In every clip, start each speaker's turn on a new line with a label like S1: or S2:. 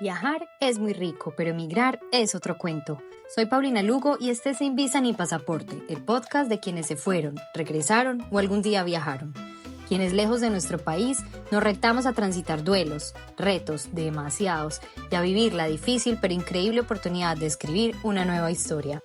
S1: Viajar es muy rico, pero emigrar es otro cuento. Soy Paulina Lugo y este es Sin Visa ni Pasaporte, el podcast de quienes se fueron, regresaron o algún día viajaron. Quienes lejos de nuestro país nos retamos a transitar duelos, retos, demasiados, y a vivir la difícil pero increíble oportunidad de escribir una nueva historia.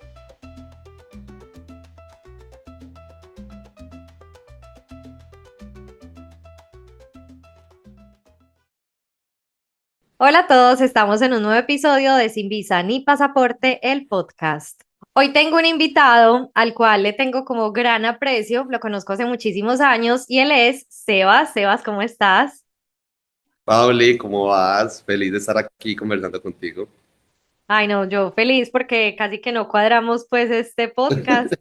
S1: Hola a todos, estamos en un nuevo episodio de Sin Visa ni Pasaporte, el podcast. Hoy tengo un invitado al cual le tengo como gran aprecio, lo conozco hace muchísimos años y él es Sebas. Sebas, ¿cómo estás?
S2: Pauli, ¿cómo vas? Feliz de estar aquí conversando contigo.
S1: Ay, no, yo feliz porque casi que no cuadramos pues este podcast,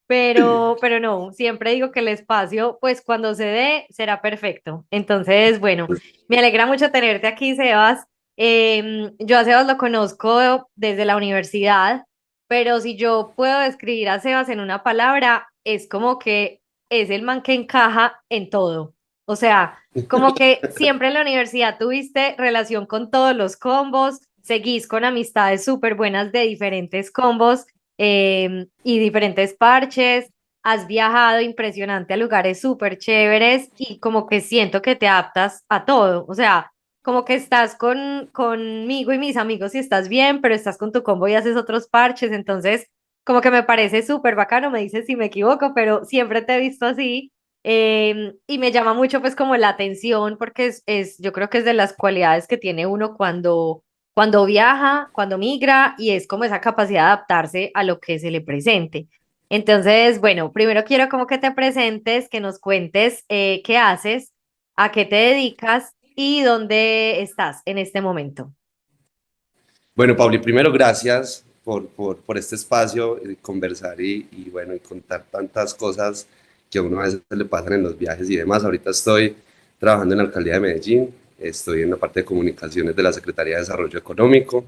S1: pero no, siempre digo que el espacio pues cuando se dé será perfecto. Entonces, bueno, me alegra mucho tenerte aquí, Sebas. Yo a Sebas lo conozco desde la universidad, pero si yo puedo describir a Sebas en una palabra, es como que es el man que encaja en todo. O sea, como que siempre en la universidad tuviste relación con todos los combos, seguís con amistades súper buenas de diferentes combos y diferentes parches. Has viajado impresionante a lugares súper chéveres y como que siento que te adaptas a todo. O sea, como que estás conmigo y mis amigos y estás bien, pero estás con tu combo y haces otros parches. Entonces, como que me parece súper bacano. Me dices si me equivoco, pero siempre te he visto así. Y me llama mucho pues como la atención porque yo creo que es de las cualidades que tiene uno cuando viaja, cuando migra y es como esa capacidad de adaptarse a lo que se le presente. Entonces, bueno, primero quiero como que te presentes, que nos cuentes qué haces, a qué te dedicas y dónde estás en este momento.
S2: Bueno, Pauli, primero gracias por este espacio, conversar bueno, y contar tantas cosas que a uno a veces le pasan en los viajes y demás. Ahorita estoy trabajando en la alcaldía de Medellín, estoy en la parte de comunicaciones de la Secretaría de Desarrollo Económico.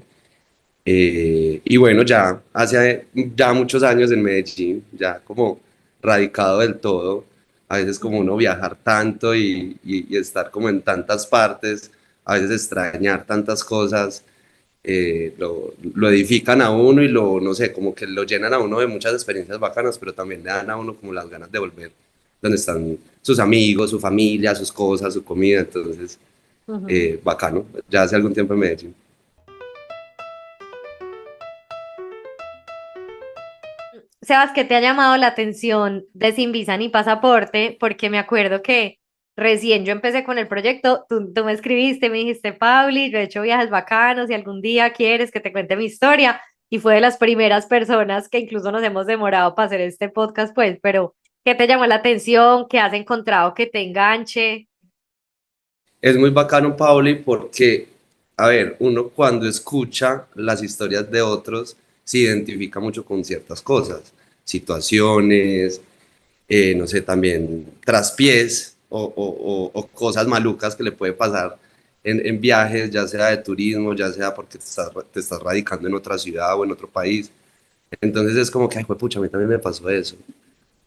S2: Y bueno, ya hace ya muchos años en Medellín, ya como radicado del todo, a veces como uno
S1: Ujú.
S2: viajar tanto y estar como en tantas partes, a veces extrañar tantas cosas, lo edifican a uno y no sé, como que lo llenan a uno de muchas experiencias bacanas, pero también le dan a uno como las ganas de volver donde están sus amigos, su familia, sus cosas, su comida, entonces,
S1: Ujú.
S2: bacano, ya hace algún tiempo en Medellín.
S1: Sebas, ¿qué te ha llamado la atención de Sin Visa ni Pasaporte? Porque me acuerdo que recién yo empecé con el proyecto, tú me escribiste, me dijiste, Pauli, yo he hecho viajes bacanos y algún día quieres que te cuente mi historia. Y fue de las primeras personas que incluso nos hemos demorado para hacer este podcast, pues, pero ¿qué te llamó la atención? ¿Qué has encontrado que te enganche?
S2: Es muy bacano, Pauli, porque, a ver, uno cuando escucha las historias de otros se identifica mucho con ciertas cosas, situaciones, no sé, también traspiés o cosas malucas que le puede pasar en viajes, ya sea de turismo, ya sea porque te estás radicando en otra ciudad o en otro país. Entonces es como que, ay, pucha, a mí también me pasó eso.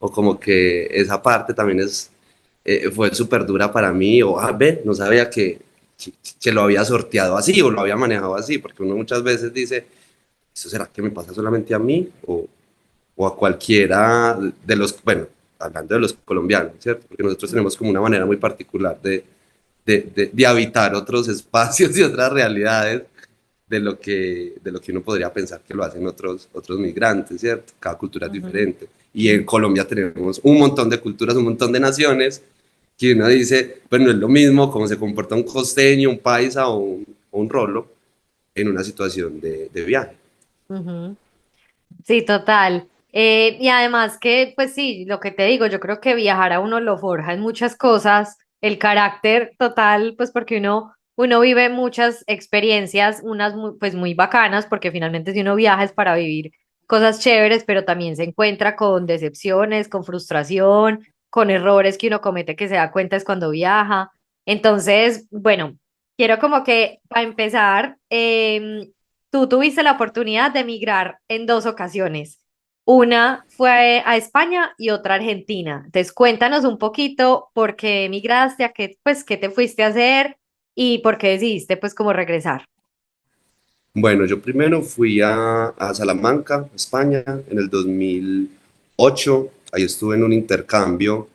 S2: O como que esa parte también fue súper dura para mí, o ve, no sabía que lo había sorteado así o lo había manejado así, porque uno muchas veces dice, ¿eso será que me pasa solamente a mí o a cualquiera de los, bueno, hablando de los colombianos, ¿cierto? Porque nosotros tenemos como una manera muy particular de habitar otros espacios y otras realidades de lo que uno podría pensar que lo hacen otros migrantes, ¿cierto? Cada cultura es
S1: Ujú.
S2: diferente. Y en Colombia tenemos un montón de culturas, un montón de naciones, que uno dice, pues no es lo mismo cómo se comporta un costeño, un paisa o un rolo en una situación de viaje.
S1: Ujú. Sí, total. Y además que, pues sí, lo que te digo, yo creo que viajar a uno lo forja en muchas cosas, el carácter total, pues porque uno vive muchas experiencias, unas pues muy bacanas, porque finalmente si uno viaja es para vivir cosas chéveres, pero también se encuentra con decepciones, con frustración, con errores que uno comete que se da cuenta es cuando viaja. Entonces, bueno, quiero como que para empezar, tú tuviste la oportunidad de emigrar en dos ocasiones. Una fue a España y otra a Argentina. Entonces, cuéntanos un poquito por qué emigraste, a qué, pues, qué te fuiste a hacer y por qué decidiste, pues, como regresar.
S2: Bueno, yo primero fui a Salamanca, España, en el 2008. Ahí estuve en un intercambio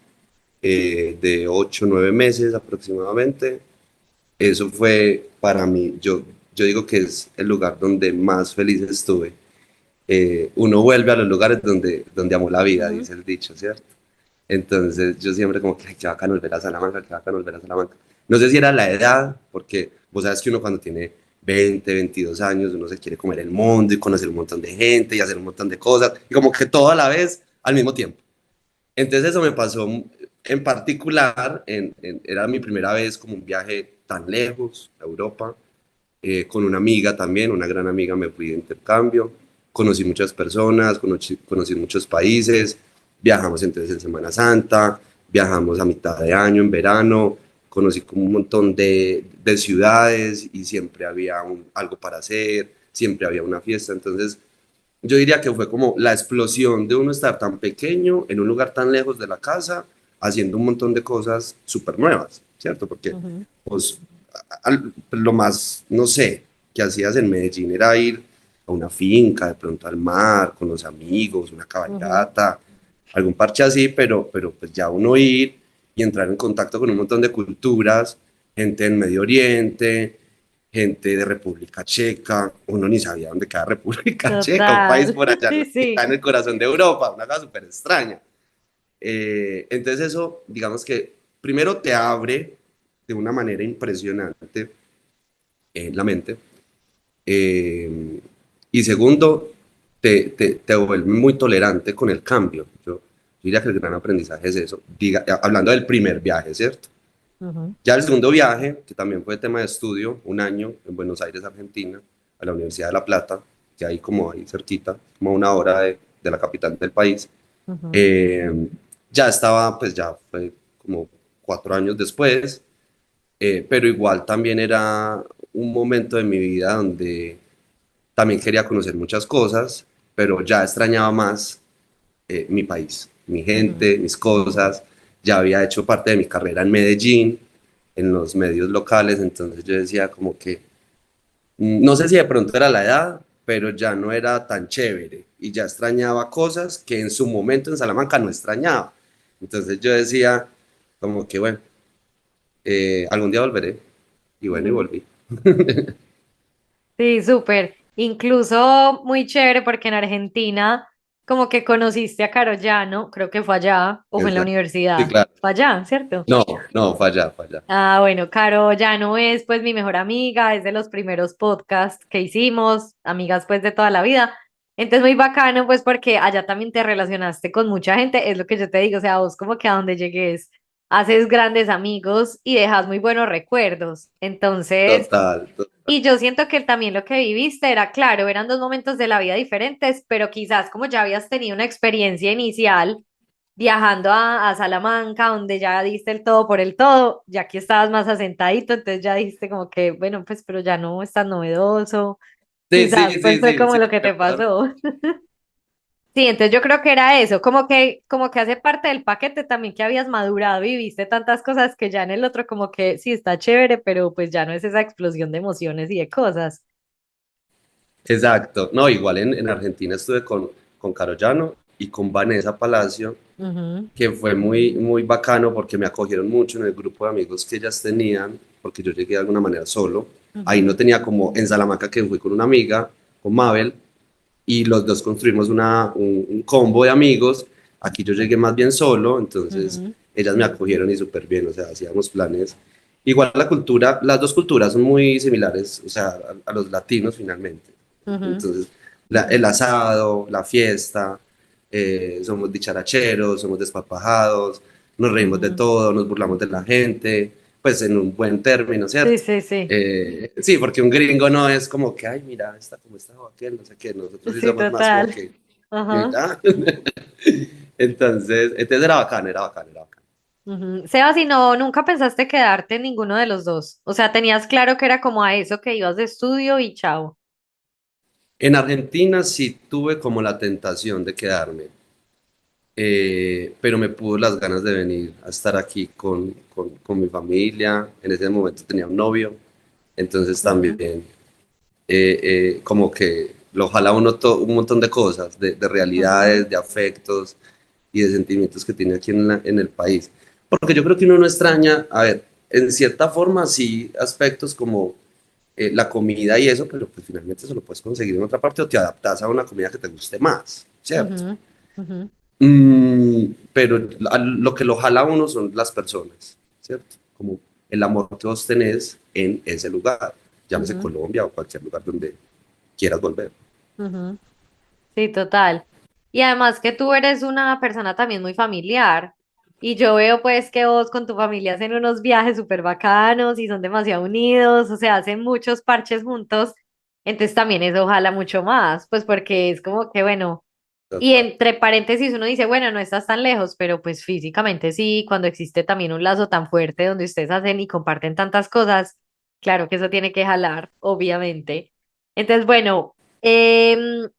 S2: de 8 o 9 meses aproximadamente. Eso fue para mí, yo digo que es el lugar donde más feliz estuve. Uno vuelve a los lugares donde amó la vida,
S1: Ujú.
S2: dice el dicho, ¿cierto? Entonces yo siempre como que, "Ay, qué bacano volver a Salamanca, qué bacano volver a Salamanca". No sé si era la edad, porque vos sabes que uno cuando tiene 20, 22 años, uno se quiere comer el mundo y conocer un montón de gente y hacer un montón de cosas, y como que todo a la vez, al mismo tiempo. Entonces eso me pasó en particular, era mi primera vez como un viaje tan lejos a Europa, con una amiga también, una gran amiga, me fui de intercambio, conocí muchas personas, conocí muchos países, viajamos entonces en Semana Santa, viajamos a mitad de año, en verano, conocí como un montón de ciudades y siempre había algo para hacer, siempre había una fiesta, entonces yo diría que fue como la explosión de uno estar tan pequeño en un lugar tan lejos de la casa, haciendo un montón de cosas súper nuevas, ¿cierto? Porque
S1: Ujú.
S2: pues, lo más, no sé, que hacías en Medellín era ir a una finca, de pronto al mar, con los amigos, una
S1: Ujú.
S2: cabalgata, algún parche así, pero pues ya uno ir y entrar en contacto con un montón de culturas, gente en Medio Oriente, gente de República Checa, uno ni sabía dónde queda República Checa, un país
S1: Total.
S2: por allá
S1: Sí,
S2: que está
S1: sí.
S2: en el corazón de Europa, una cosa súper extraña. Entonces eso, digamos que primero te abre de una manera impresionante la mente, eh, y segundo, te vuelve muy tolerante con el cambio. Yo diría que el gran aprendizaje es eso, hablando del primer viaje, ¿cierto?
S1: Ujú.
S2: Ya el segundo viaje, que también fue tema de estudio, un año en Buenos Aires, Argentina, a la Universidad de La Plata, que hay como ahí cerquita, como a una hora de la capital del país.
S1: Ujú.
S2: Eh, ya estaba, pues ya fue como 4 años después, pero igual también era un momento de mi vida donde también quería conocer muchas cosas, pero ya extrañaba más mi país, mi
S1: Ujú.
S2: gente, mis cosas. Ya había hecho parte de mi carrera en Medellín, en los medios locales, entonces yo decía como que, no sé si de pronto era la edad, pero ya no era tan chévere y ya extrañaba cosas que en su momento en Salamanca no extrañaba. Entonces yo decía como que, bueno, algún día volveré. Y bueno, y
S1: Ujú.
S2: volví.
S1: Sí, súper. Incluso muy chévere porque en Argentina como que conociste a Caro Llano, creo que fue allá, o fue en la
S2: Exacto. Sí,
S1: universidad.
S2: claro.
S1: Fue allá, ¿cierto?
S2: No, no, falla, falla.
S1: Ah, bueno, Caro Llano es pues mi mejor amiga, es de los primeros podcasts que hicimos, amigas pues de toda la vida. Entonces muy bacano pues porque allá también te relacionaste con mucha gente, es lo que yo te digo, o sea, vos como que a donde llegues haces grandes amigos y dejas muy buenos recuerdos. Entonces,
S2: Total.
S1: y yo siento que también lo que viviste era claro, eran dos momentos de la vida diferentes, pero quizás como ya habías tenido una experiencia inicial viajando a Salamanca, donde ya diste el todo por el todo, ya que estabas más asentadito, entonces ya dijiste como que, bueno, pues, pero ya no es tan novedoso.
S2: Sí, sí,
S1: Quizás, pues
S2: sí,
S1: fue
S2: sí,
S1: como
S2: sí,
S1: lo que
S2: me
S1: te
S2: pasó.
S1: pasó. Sí, entonces yo creo que era eso, como que hace parte del paquete también que habías madurado y viste tantas cosas que ya en el otro como que sí está chévere, pero pues ya no es esa explosión de emociones y de cosas.
S2: Exacto. No, igual en Argentina estuve con Caro Llano y con Vanessa Palacio,
S1: Ujú.
S2: que fue muy, muy bacano porque me acogieron mucho en el grupo de amigos que ellas tenían, porque yo llegué de alguna manera solo. Ahí
S1: Ujú.
S2: no tenía como en Salamanca, que fui con una amiga, con Mabel, y los dos construimos un combo de amigos. Aquí yo llegué más bien solo, entonces
S1: Ujú.
S2: ellas me acogieron y súper bien, o sea, hacíamos planes. Igual la cultura, las dos culturas son muy similares, o sea, a los latinos finalmente.
S1: Ujú.
S2: Entonces, el asado, la fiesta, somos dicharacheros, somos desparpajados, nos reímos de
S1: Ujú.
S2: todo, nos burlamos de la gente, pues en un buen término,
S1: Sí,
S2: ¿cierto?
S1: sí, sí.
S2: Sí, porque un gringo no es como que, ay, mira, está como está o aquel, no sé qué, nosotros sí
S1: Sí,
S2: somos más como
S1: total.
S2: que,
S1: Ajá.
S2: ah. Entonces era bacán, era bacán, era bacán.
S1: Ujú. Sebas, ¿y no, nunca pensaste quedarte en ninguno de los dos? O sea, tenías claro que era como a eso que ibas de estudio y chao.
S2: En Argentina sí tuve como la tentación de quedarme, pero me pudo las ganas de venir a estar aquí con mi familia. En ese momento tenía un novio, entonces
S1: Ujú.
S2: también. como que lo jala uno un montón de cosas, de
S1: Ujú,
S2: realidades, de afectos y de sentimientos que tiene aquí en el país. Porque yo creo que uno no extraña, a ver, en cierta forma sí aspectos como la comida y eso, pero pues finalmente se lo puedes conseguir en otra parte o te adaptas a una comida que te guste más, ¿cierto?
S1: ujú, ujú,
S2: Pero lo que lo jala a uno son las personas, ¿cierto? Como el amor que vos tenés en ese lugar, llámese
S1: ujú,
S2: Colombia o cualquier lugar donde quieras volver.
S1: ujú. Sí, total. Y además que tú eres una persona también muy familiar. Y yo veo pues que vos con tu familia hacen unos viajes súper bacanos y son demasiado unidos, o sea, hacen muchos parches juntos. Entonces también eso ojalá mucho más, pues porque es como que bueno, y
S2: Total.
S1: entre paréntesis uno dice, bueno, no estás tan lejos, pero pues físicamente sí, cuando existe también un lazo tan fuerte donde ustedes hacen y comparten tantas cosas, claro que eso tiene que jalar, obviamente. Entonces, bueno.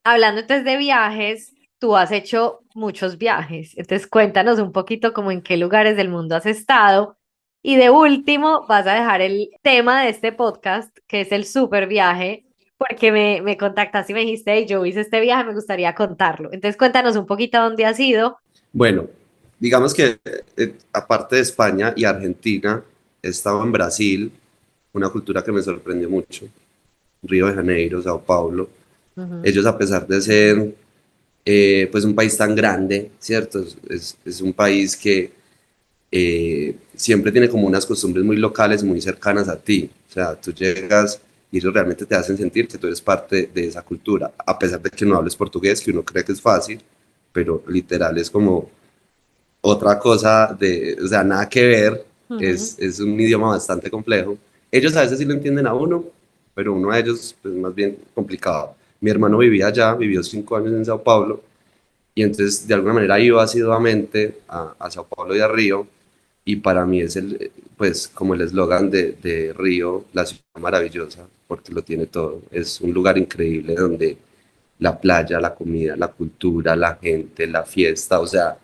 S1: Hablando entonces de viajes, tú has hecho muchos viajes, entonces cuéntanos un poquito como en qué lugares del mundo has estado y de último vas a dejar el tema de este podcast, que es el super viaje, porque me contactaste y me dijiste, "Hey, yo hice este viaje, me gustaría contarlo". Entonces cuéntanos un poquito dónde has ido.
S2: Bueno, digamos que aparte de España y Argentina, he estado en Brasil, una cultura que me sorprendió mucho, Río de Janeiro, Sao Paulo.
S1: Ujú,
S2: Ellos, a pesar de ser pues un país tan grande, ¿cierto? Es un país que siempre tiene como unas costumbres muy locales, muy cercanas a ti. O sea, tú llegas y ellos realmente te hacen sentir que tú eres parte de esa cultura, a pesar de que no hables portugués, que uno cree que es fácil, pero literal es como otra cosa o sea, nada que ver,
S1: ujú,
S2: es un idioma bastante complejo. Ellos a veces sí lo entienden a uno, pero uno a ellos pues más bien complicado. Mi hermano vivía allá, vivió 5 años en Sao Paulo, y entonces de alguna manera iba asiduamente a Sao Paulo y a Río, y para mí es pues como el eslogan de Río, la ciudad maravillosa, porque lo tiene todo. Es un lugar increíble donde la playa, la comida, la cultura, la gente, la fiesta, o sea,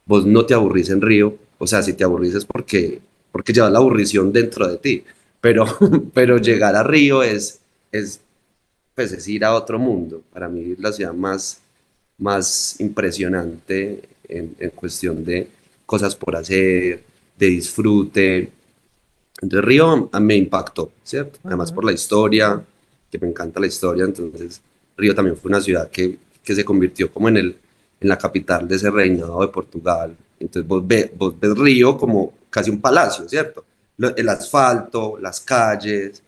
S2: vos no te aburrís en Río, o sea, si te aburrís es porque llevas la aburrición dentro de ti, pero, pero
S1: ujú,
S2: llegar a Río es, pues es ir a otro mundo. Para mí es la ciudad más impresionante en cuestión de cosas por hacer, de disfrute. Entonces Río me impactó, ¿cierto? Además
S1: ujú,
S2: por la historia, que me encanta la historia, entonces Río también fue una ciudad que se convirtió como en la capital de ese reinado de Portugal. Entonces vos ves Río como casi un palacio, ¿cierto? El asfalto, las calles,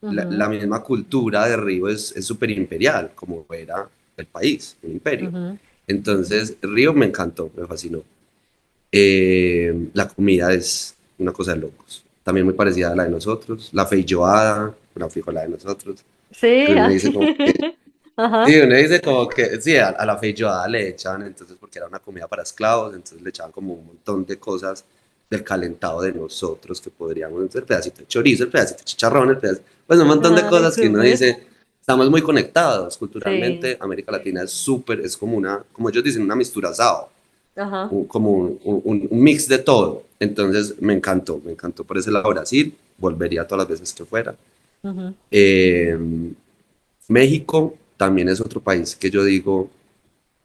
S2: la
S1: ujú,
S2: misma cultura de Río es súper imperial, como era el país, un imperio.
S1: ujú,
S2: Entonces Río me encantó, me fascinó. La comida es una cosa de locos. También muy parecida a la de nosotros. La feijoada, una frijolada de nosotros. Que
S1: sí,
S2: uno dice como
S1: así.
S2: que,
S1: Ajá.
S2: sí, uno dice como que, sí, a la feijoada le echan, entonces, porque era una comida para esclavos, entonces le echaban como un montón de cosas del calentado de nosotros que podríamos, entonces, el pedacito de chorizo, el pedacito de chicharrón, pues un montón de
S1: Ay,
S2: cosas que uno
S1: súper.
S2: dice, estamos muy conectados
S1: Sí.
S2: culturalmente. América Latina es súper, es como como ellos dicen, una mistura asado,
S1: Ajá.
S2: como un mix de todo. Entonces me encantó por ese lado Brasil, volvería todas las veces que fuera.
S1: Ujú.
S2: Eh, México también es otro país que yo digo,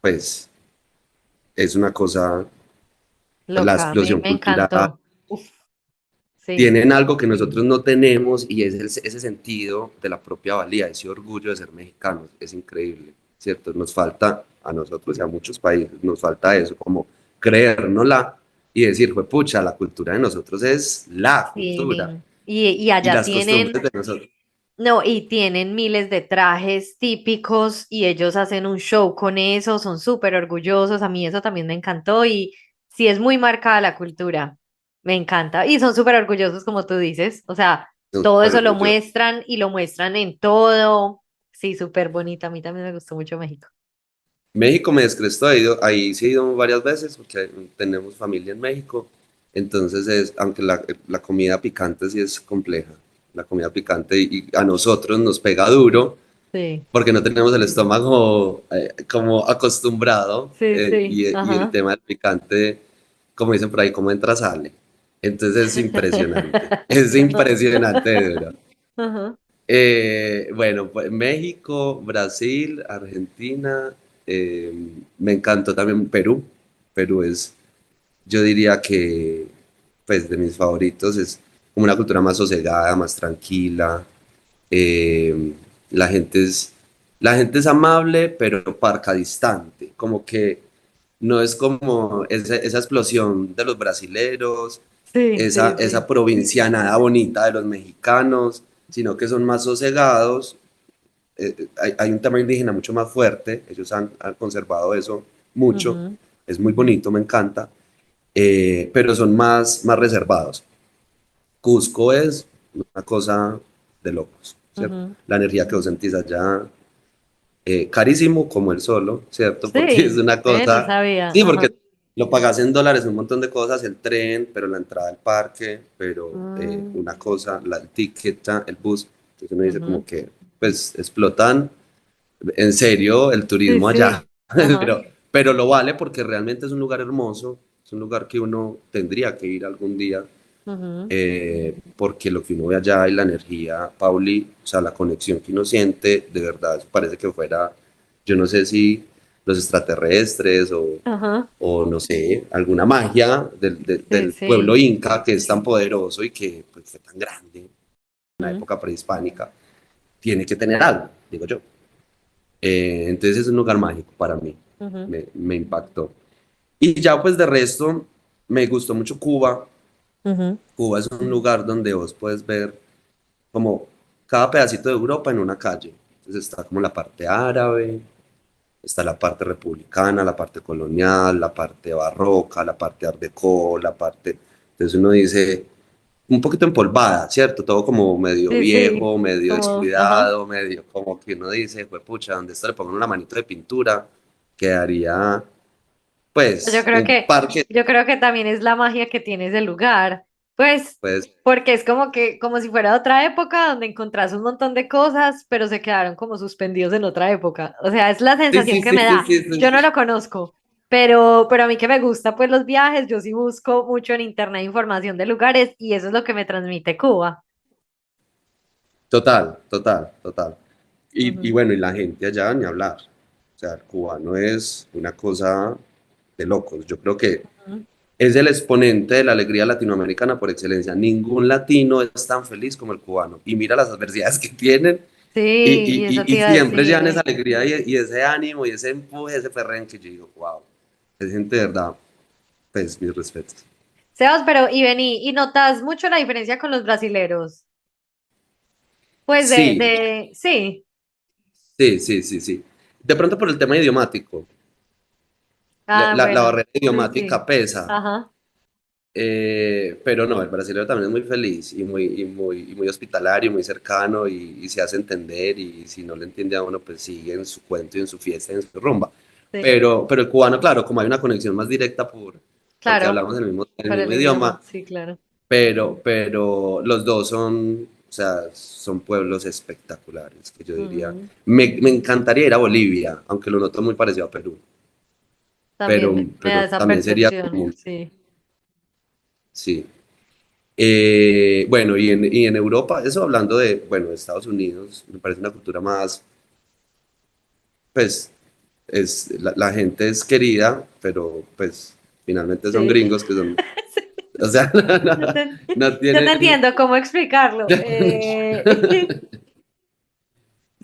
S2: pues es una cosa, pues la
S1: Loca, a mí
S2: explosión
S1: me
S2: cultural,
S1: encantó. Uf, sí.
S2: tienen algo que nosotros no tenemos y es ese sentido de la propia valía, ese orgullo de ser mexicanos, es increíble, ¿cierto? Nos falta a nosotros y a muchos países, nos falta eso, como creérnosla y decir, pues pucha, la cultura de nosotros es la cultura
S1: Sí. Y
S2: y
S1: allá
S2: las costumbres
S1: tienen,
S2: de nosotros.
S1: no, y tienen miles de trajes típicos y ellos hacen un show con eso, son súper orgullosos. A mí eso también me encantó y sí es muy marcada la cultura. Me encanta. Y son súper orgullosos, como tú dices. O sea,
S2: Son
S1: todo
S2: súper
S1: eso lo
S2: orgullosos.
S1: muestran y lo muestran en todo. Sí, súper bonita. A mí también me gustó mucho México.
S2: México me descrestó, ahí sí he ido varias veces porque tenemos familia en México, entonces aunque la comida picante sí es compleja, la comida picante y a nosotros nos pega duro
S1: Sí,
S2: porque no tenemos el estómago como acostumbrado
S1: sí, sí.
S2: y el
S1: Ajá.
S2: tema del picante, como dicen por ahí, como entra sale, entonces es impresionante de duro.
S1: Ajá.
S2: Bueno, pues México, Brasil, Argentina, eh, me encantó también Perú. Perú es, yo diría que, pues, de mis favoritos, es como una cultura más sosegada, más tranquila. eh, la gente es, la gente es amable, pero parca distante, como que no es como esa explosión de los brasileros,
S1: Sí, sí,
S2: esa
S1: sí.
S2: provincianada bonita de los mexicanos, sino que son más sosegados. Hay un tema indígena mucho más fuerte, ellos han conservado eso mucho,
S1: Ujú,
S2: es muy bonito, me encanta, pero son más reservados. Cusco es una cosa de locos, ¿cierto?
S1: ujú.
S2: La energía que vos sentís allá, carísimo como el solo, ¿cierto? Porque es
S1: Sí,
S2: una
S1: no
S2: cosa,
S1: sabía.
S2: sí,
S1: Ajá.
S2: porque lo pagas en dólares, un montón de cosas, el tren, pero la entrada al parque, pero
S1: Mm,
S2: una cosa, el ticket, el bus, entonces uno dice
S1: ujú.
S2: como que, pues, explotan en serio el
S1: Sí,
S2: turismo allá,
S1: sí. Ajá.
S2: pero lo vale porque realmente es un lugar hermoso, es un lugar que uno tendría que ir algún día,
S1: Ujú.
S2: porque lo que uno ve allá y la energía, Pauli, o sea, la conexión que uno siente, de verdad, eso parece que fuera, yo no sé si los extraterrestres
S1: Ajá.
S2: o no sé, alguna magia
S1: Sí,
S2: del pueblo
S1: sí.
S2: inca que es tan poderoso y que pues, fue tan grande en la
S1: Ujú,
S2: época prehispánica, tiene que tener algo, digo yo. Entonces es un lugar mágico para mí,
S1: ujú,
S2: me impactó. Y ya pues de resto, me gustó mucho Cuba.
S1: ujú.
S2: Cuba es un lugar donde vos puedes ver como cada pedacito de Europa en una calle. Entonces está como la parte árabe, está la parte republicana, la parte colonial, la parte barroca, la parte art déco, la parte... Entonces uno dice, un poquito empolvada, ¿cierto? Todo como medio
S1: Sí, sí.
S2: viejo, medio
S1: Como, ajá.
S2: descuidado, medio como que uno dice, pues pucha, donde esto le pongo una manito de pintura, quedaría
S1: Yo
S2: pues
S1: creo
S2: un
S1: que,
S2: parque,
S1: yo creo que también es la magia que tiene ese lugar. Pues,
S2: pues
S1: porque es como que, como si fuera otra época donde encontrás un montón de cosas, pero se quedaron como suspendidos en otra época. O sea, es la
S2: sí,
S1: sensación
S2: sí,
S1: que
S2: sí,
S1: me
S2: sí,
S1: da.
S2: sí, sí,
S1: Yo no
S2: sí.
S1: lo conozco, pero a mí que me gusta pues los viajes, yo sí busco mucho en internet información de lugares y eso es lo que me transmite Cuba.
S2: Total, total, total. Y
S1: Ujú,
S2: bueno, y la gente allá ni hablar. O sea, el cubano es una cosa de locos. Yo creo que
S1: ujú.
S2: es el exponente de la alegría latinoamericana por excelencia. Ningún latino es tan feliz como el cubano. Y mira las adversidades que tienen
S1: Sí, y eso te
S2: y
S1: iba a
S2: siempre llevan
S1: decir.
S2: esa alegría y ese ánimo y ese empuje, ese perrenque. Yo digo, wow, es gente de verdad, pues mis respetos.
S1: Sebas, pero y vení, ¿y notas mucho la diferencia con los brasileros? Pues
S2: Sí,
S1: sí.
S2: sí, sí, sí, sí. De pronto por el tema idiomático.
S1: Ah,
S2: La
S1: bueno,
S2: barrera
S1: sí, sí.
S2: idiomática pesa.
S1: Ajá.
S2: Pero no, el brasileño también es muy feliz y muy hospitalario, muy cercano y se hace entender y si no le entiende a uno, pues sigue en su cuento y en su fiesta y en su rumba.
S1: Sí,
S2: Pero el cubano, claro, como hay una conexión más directa porque
S1: claro,
S2: hablamos el
S1: por el
S2: mismo
S1: idioma,
S2: idioma,
S1: sí, claro.
S2: pero los dos son, o sea, son pueblos espectaculares, que yo diría.
S1: Ujú.
S2: Me encantaría ir a Bolivia, aunque lo noto muy parecido a Perú,
S1: También me da
S2: pero
S1: esa
S2: también sería
S1: percepción,
S2: como,
S1: sí.
S2: sí. Bueno, y en Europa, eso hablando de, bueno, de Estados Unidos, me parece una cultura más, pues, la gente es querida, pero pues finalmente son
S1: Sí.
S2: gringos que son, o sea,
S1: Yo te,
S2: no
S1: yo te
S2: tienen,
S1: entiendo cómo explicarlo.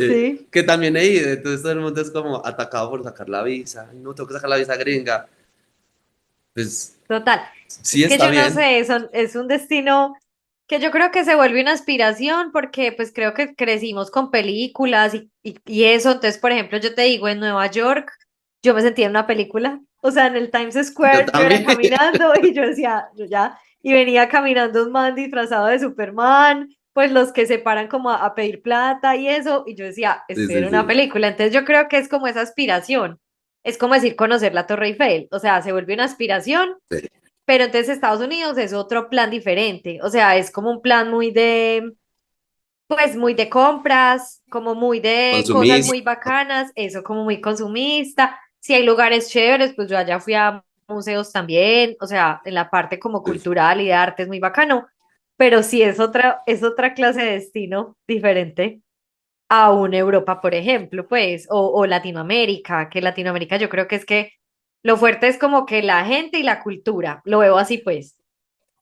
S1: Sí,
S2: que también he ido, entonces todo el mundo es como atacado por sacar la visa, "Ay, no, tengo que sacar la visa gringa, pues
S1: total.
S2: sí
S1: Es que
S2: está
S1: yo no
S2: bien,
S1: sé, es un destino que yo creo que se vuelve una aspiración porque pues creo que crecimos con películas y eso. Entonces, por ejemplo, yo te digo, en Nueva York, yo me sentía en una película. O sea, en el Times
S2: yo
S1: Square yo era
S2: también,
S1: caminando y yo decía, yo ya, y venía caminando un man disfrazado de Superman, pues los que se paran como a pedir plata y eso, y yo decía,
S2: sí,
S1: estoy en
S2: sí,
S1: una
S2: sí,
S1: película. Entonces yo creo que es como esa aspiración. Es como decir conocer la Torre Eiffel. O sea, se vuelve una aspiración,
S2: sí.
S1: pero entonces Estados Unidos es otro plan diferente, o sea, es como un plan muy de, pues muy de compras, como muy de cosas
S2: Consumís,
S1: muy bacanas, eso como muy consumista. Si hay lugares chéveres, pues yo allá fui a museos también, o sea, en la parte como
S2: sí,
S1: cultural y de arte es muy bacano, pero sí es otra clase de destino diferente a una Europa, por ejemplo, pues, o Latinoamérica, que Latinoamérica yo creo que es que lo fuerte es como que la gente y la cultura, lo veo así pues.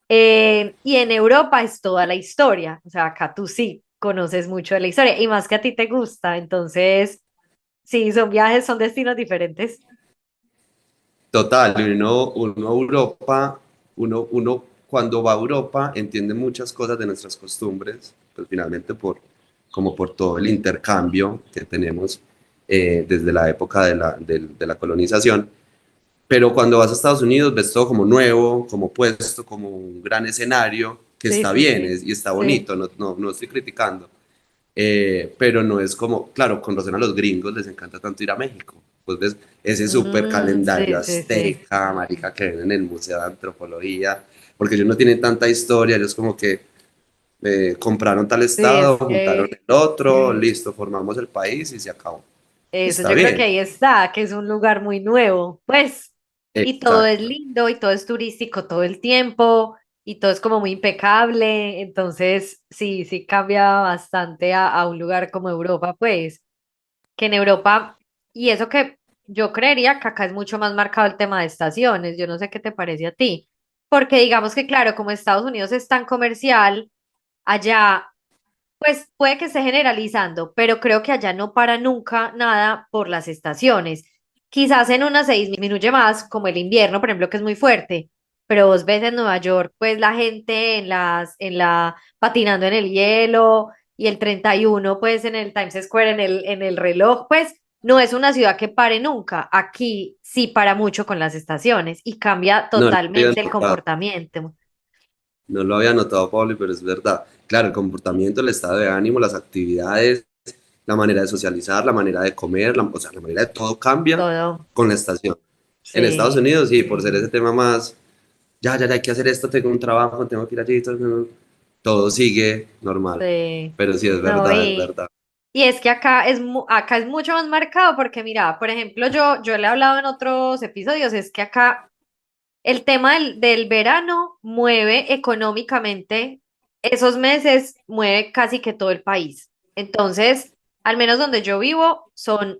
S1: Y en Europa es toda la historia, o sea, acá tú sí conoces mucho de la historia y más que a ti te gusta, entonces, sí, son viajes, son destinos diferentes.
S2: Total, y uno a Europa, uno cuando va a Europa entiende muchas cosas de nuestras costumbres, pues finalmente como por todo el intercambio que tenemos desde la época de la colonización. Pero cuando vas a Estados Unidos ves todo como nuevo, como puesto, como un gran escenario, que
S1: Sí,
S2: está
S1: sí,
S2: bien
S1: sí,
S2: y está
S1: sí.
S2: bonito, no estoy criticando. Pero no es como, claro, con razón a los gringos les encanta tanto ir a México. Pues ves ese super
S1: Mm,
S2: calendario
S1: sí, sí, sí.
S2: azteca, marica, que ven en el Museo de Antropología, porque ellos no tienen tanta historia, ellos como que compraron tal
S1: Sí,
S2: estado,
S1: es
S2: juntaron
S1: que
S2: el otro, listo, formamos el país y se acabó.
S1: eso,
S2: Está
S1: yo creo que
S2: bien,
S1: ahí está, que es un lugar muy nuevo, pues, y todo es
S2: exacto.
S1: lindo y todo es turístico todo el tiempo y todo es como muy impecable, entonces sí, sí cambia bastante a un lugar como Europa, pues, que en Europa, y eso que yo creería que acá es mucho más marcado el tema de estaciones, yo no sé qué te parece a ti, porque digamos que claro, como Estados Unidos es tan comercial, allá pues puede que esté generalizando, pero creo que allá no para nunca nada por las estaciones. Quizás en unas 6 disminuye más, como el invierno, por ejemplo, que es muy fuerte. Pero vos ves en Nueva York, pues la gente patinando en el hielo y el 31 pues en el Times Square, en el reloj, pues no es una ciudad que pare nunca. Aquí sí para mucho con las estaciones y cambia
S2: No lo había
S1: totalmente el
S2: notado,
S1: comportamiento.
S2: no lo había notado, Pablo, pero es verdad. Claro, el comportamiento, el estado de ánimo, las actividades, la manera de socializar, la manera de comer, o sea, la manera de todo cambia
S1: Todo,
S2: con la estación. En Estados
S1: sí,
S2: Unidos, sí, por ser ese tema más, ya, hay que hacer esto, tengo un trabajo, tengo que ir allí, todo sigue normal.
S1: sí.
S2: Pero sí, es
S1: No,
S2: verdad, es verdad.
S1: y es que acá acá es mucho más marcado porque mira, por ejemplo, yo le he hablado en otros episodios, es que acá el tema del verano mueve económicamente, esos meses mueve casi que todo el país. Entonces, al menos donde yo vivo, son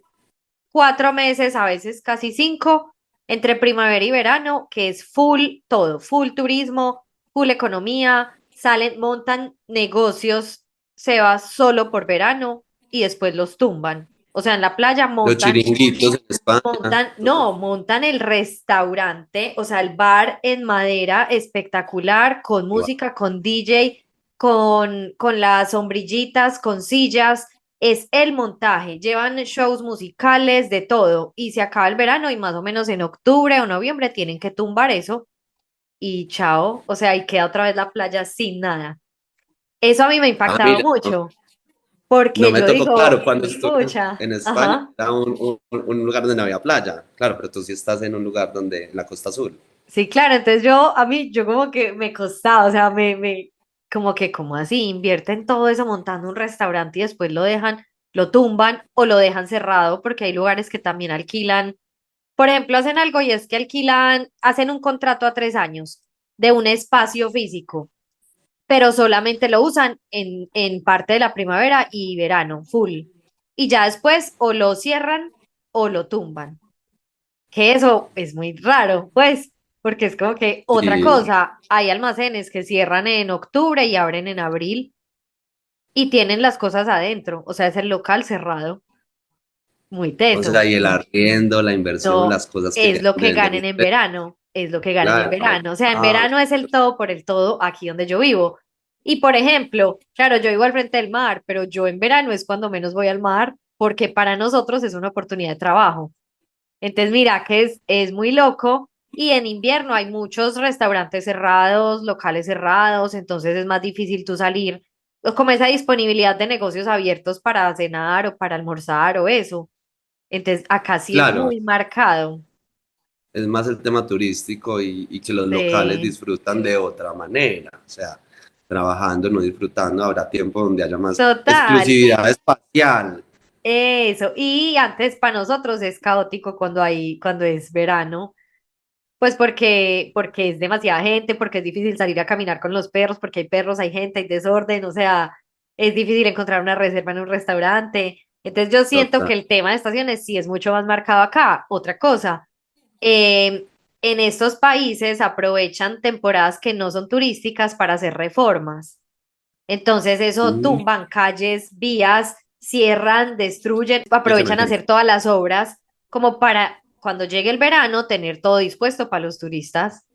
S1: 4 meses, a veces casi 5, entre primavera y verano, que es full todo, full turismo, full economía, salen, montan negocios, se va solo por verano y después los tumban. O sea, en la playa
S2: Los
S1: montan
S2: chiringuitos en España, total.
S1: No, montan el restaurante, o sea, el bar en madera espectacular, con
S2: Wow.
S1: música, con DJ, con las sombrillitas, con sillas. Es el montaje. Llevan shows musicales, de todo. Y se acaba el verano y más o menos en octubre o noviembre tienen que tumbar eso y chao. O sea, y queda otra vez la playa sin nada. Eso a mí me ha
S2: Ah,
S1: impactado
S2: mira, no,
S1: mucho,
S2: no
S1: porque
S2: me
S1: yo
S2: tocó, claro,
S1: digo,
S2: cuando
S1: "Uy,
S2: estuve
S1: pucha,
S2: en España,
S1: ajá.
S2: era un lugar donde no había playa, claro, pero tú sí estás en un lugar donde, en la Costa Azul.
S1: Sí, claro, entonces yo como que me costaba, o sea, como que, como así, invierten todo eso montando un restaurante y después lo dejan, lo tumban o lo dejan cerrado, porque hay lugares que también alquilan, por ejemplo, hacen algo y es que alquilan, hacen un contrato a 3 años de un espacio físico, pero solamente lo usan en parte de la primavera y verano, full. Y ya después o lo cierran o lo tumban, que eso es muy raro, pues, porque es como que otra
S2: Sí,
S1: cosa, hay almacenes que cierran en octubre y abren en abril y tienen las cosas adentro, o sea, es el local cerrado, muy
S2: o sea,
S1: teso.
S2: y el arriendo, la inversión,
S1: No,
S2: las cosas que
S1: es
S2: quedan
S1: lo que
S2: de
S1: ganen en
S2: ustedes,
S1: verano, es lo que ganen en
S2: claro.
S1: verano, o sea, en
S2: Ah,
S1: verano es el todo por el todo aquí donde yo vivo. Y por ejemplo, claro, yo vivo al frente del mar, pero yo en verano es cuando menos voy al mar, porque para nosotros es una oportunidad de trabajo. Entonces, mira que es muy loco y en invierno hay muchos restaurantes cerrados, locales cerrados, entonces es más difícil tú salir, o como esa disponibilidad de negocios abiertos para cenar o para almorzar o eso. Entonces, acá sí es
S2: claro,
S1: muy marcado.
S2: es más el tema turístico y que los locales
S1: Sí,
S2: disfrutan de otra manera, o sea, trabajando, no disfrutando, habrá tiempo donde haya más
S1: total,
S2: exclusividad espacial.
S1: eso. Y antes para nosotros es caótico cuando es verano. Pues porque es demasiada gente, porque es difícil salir a caminar con los perros, porque hay perros, hay gente, hay desorden, o sea, es difícil encontrar una reserva en un restaurante. Entonces yo siento
S2: Total.
S1: que el tema de estaciones sí es mucho más marcado acá. Otra cosa, eh, en estos países aprovechan temporadas que no son turísticas para hacer reformas. Entonces eso
S2: Mm,
S1: tumban calles, vías, cierran, destruyen,
S2: y se
S1: aprovechan a
S2: meten.
S1: hacer todas las obras como para cuando llegue el verano tener todo dispuesto para los turistas.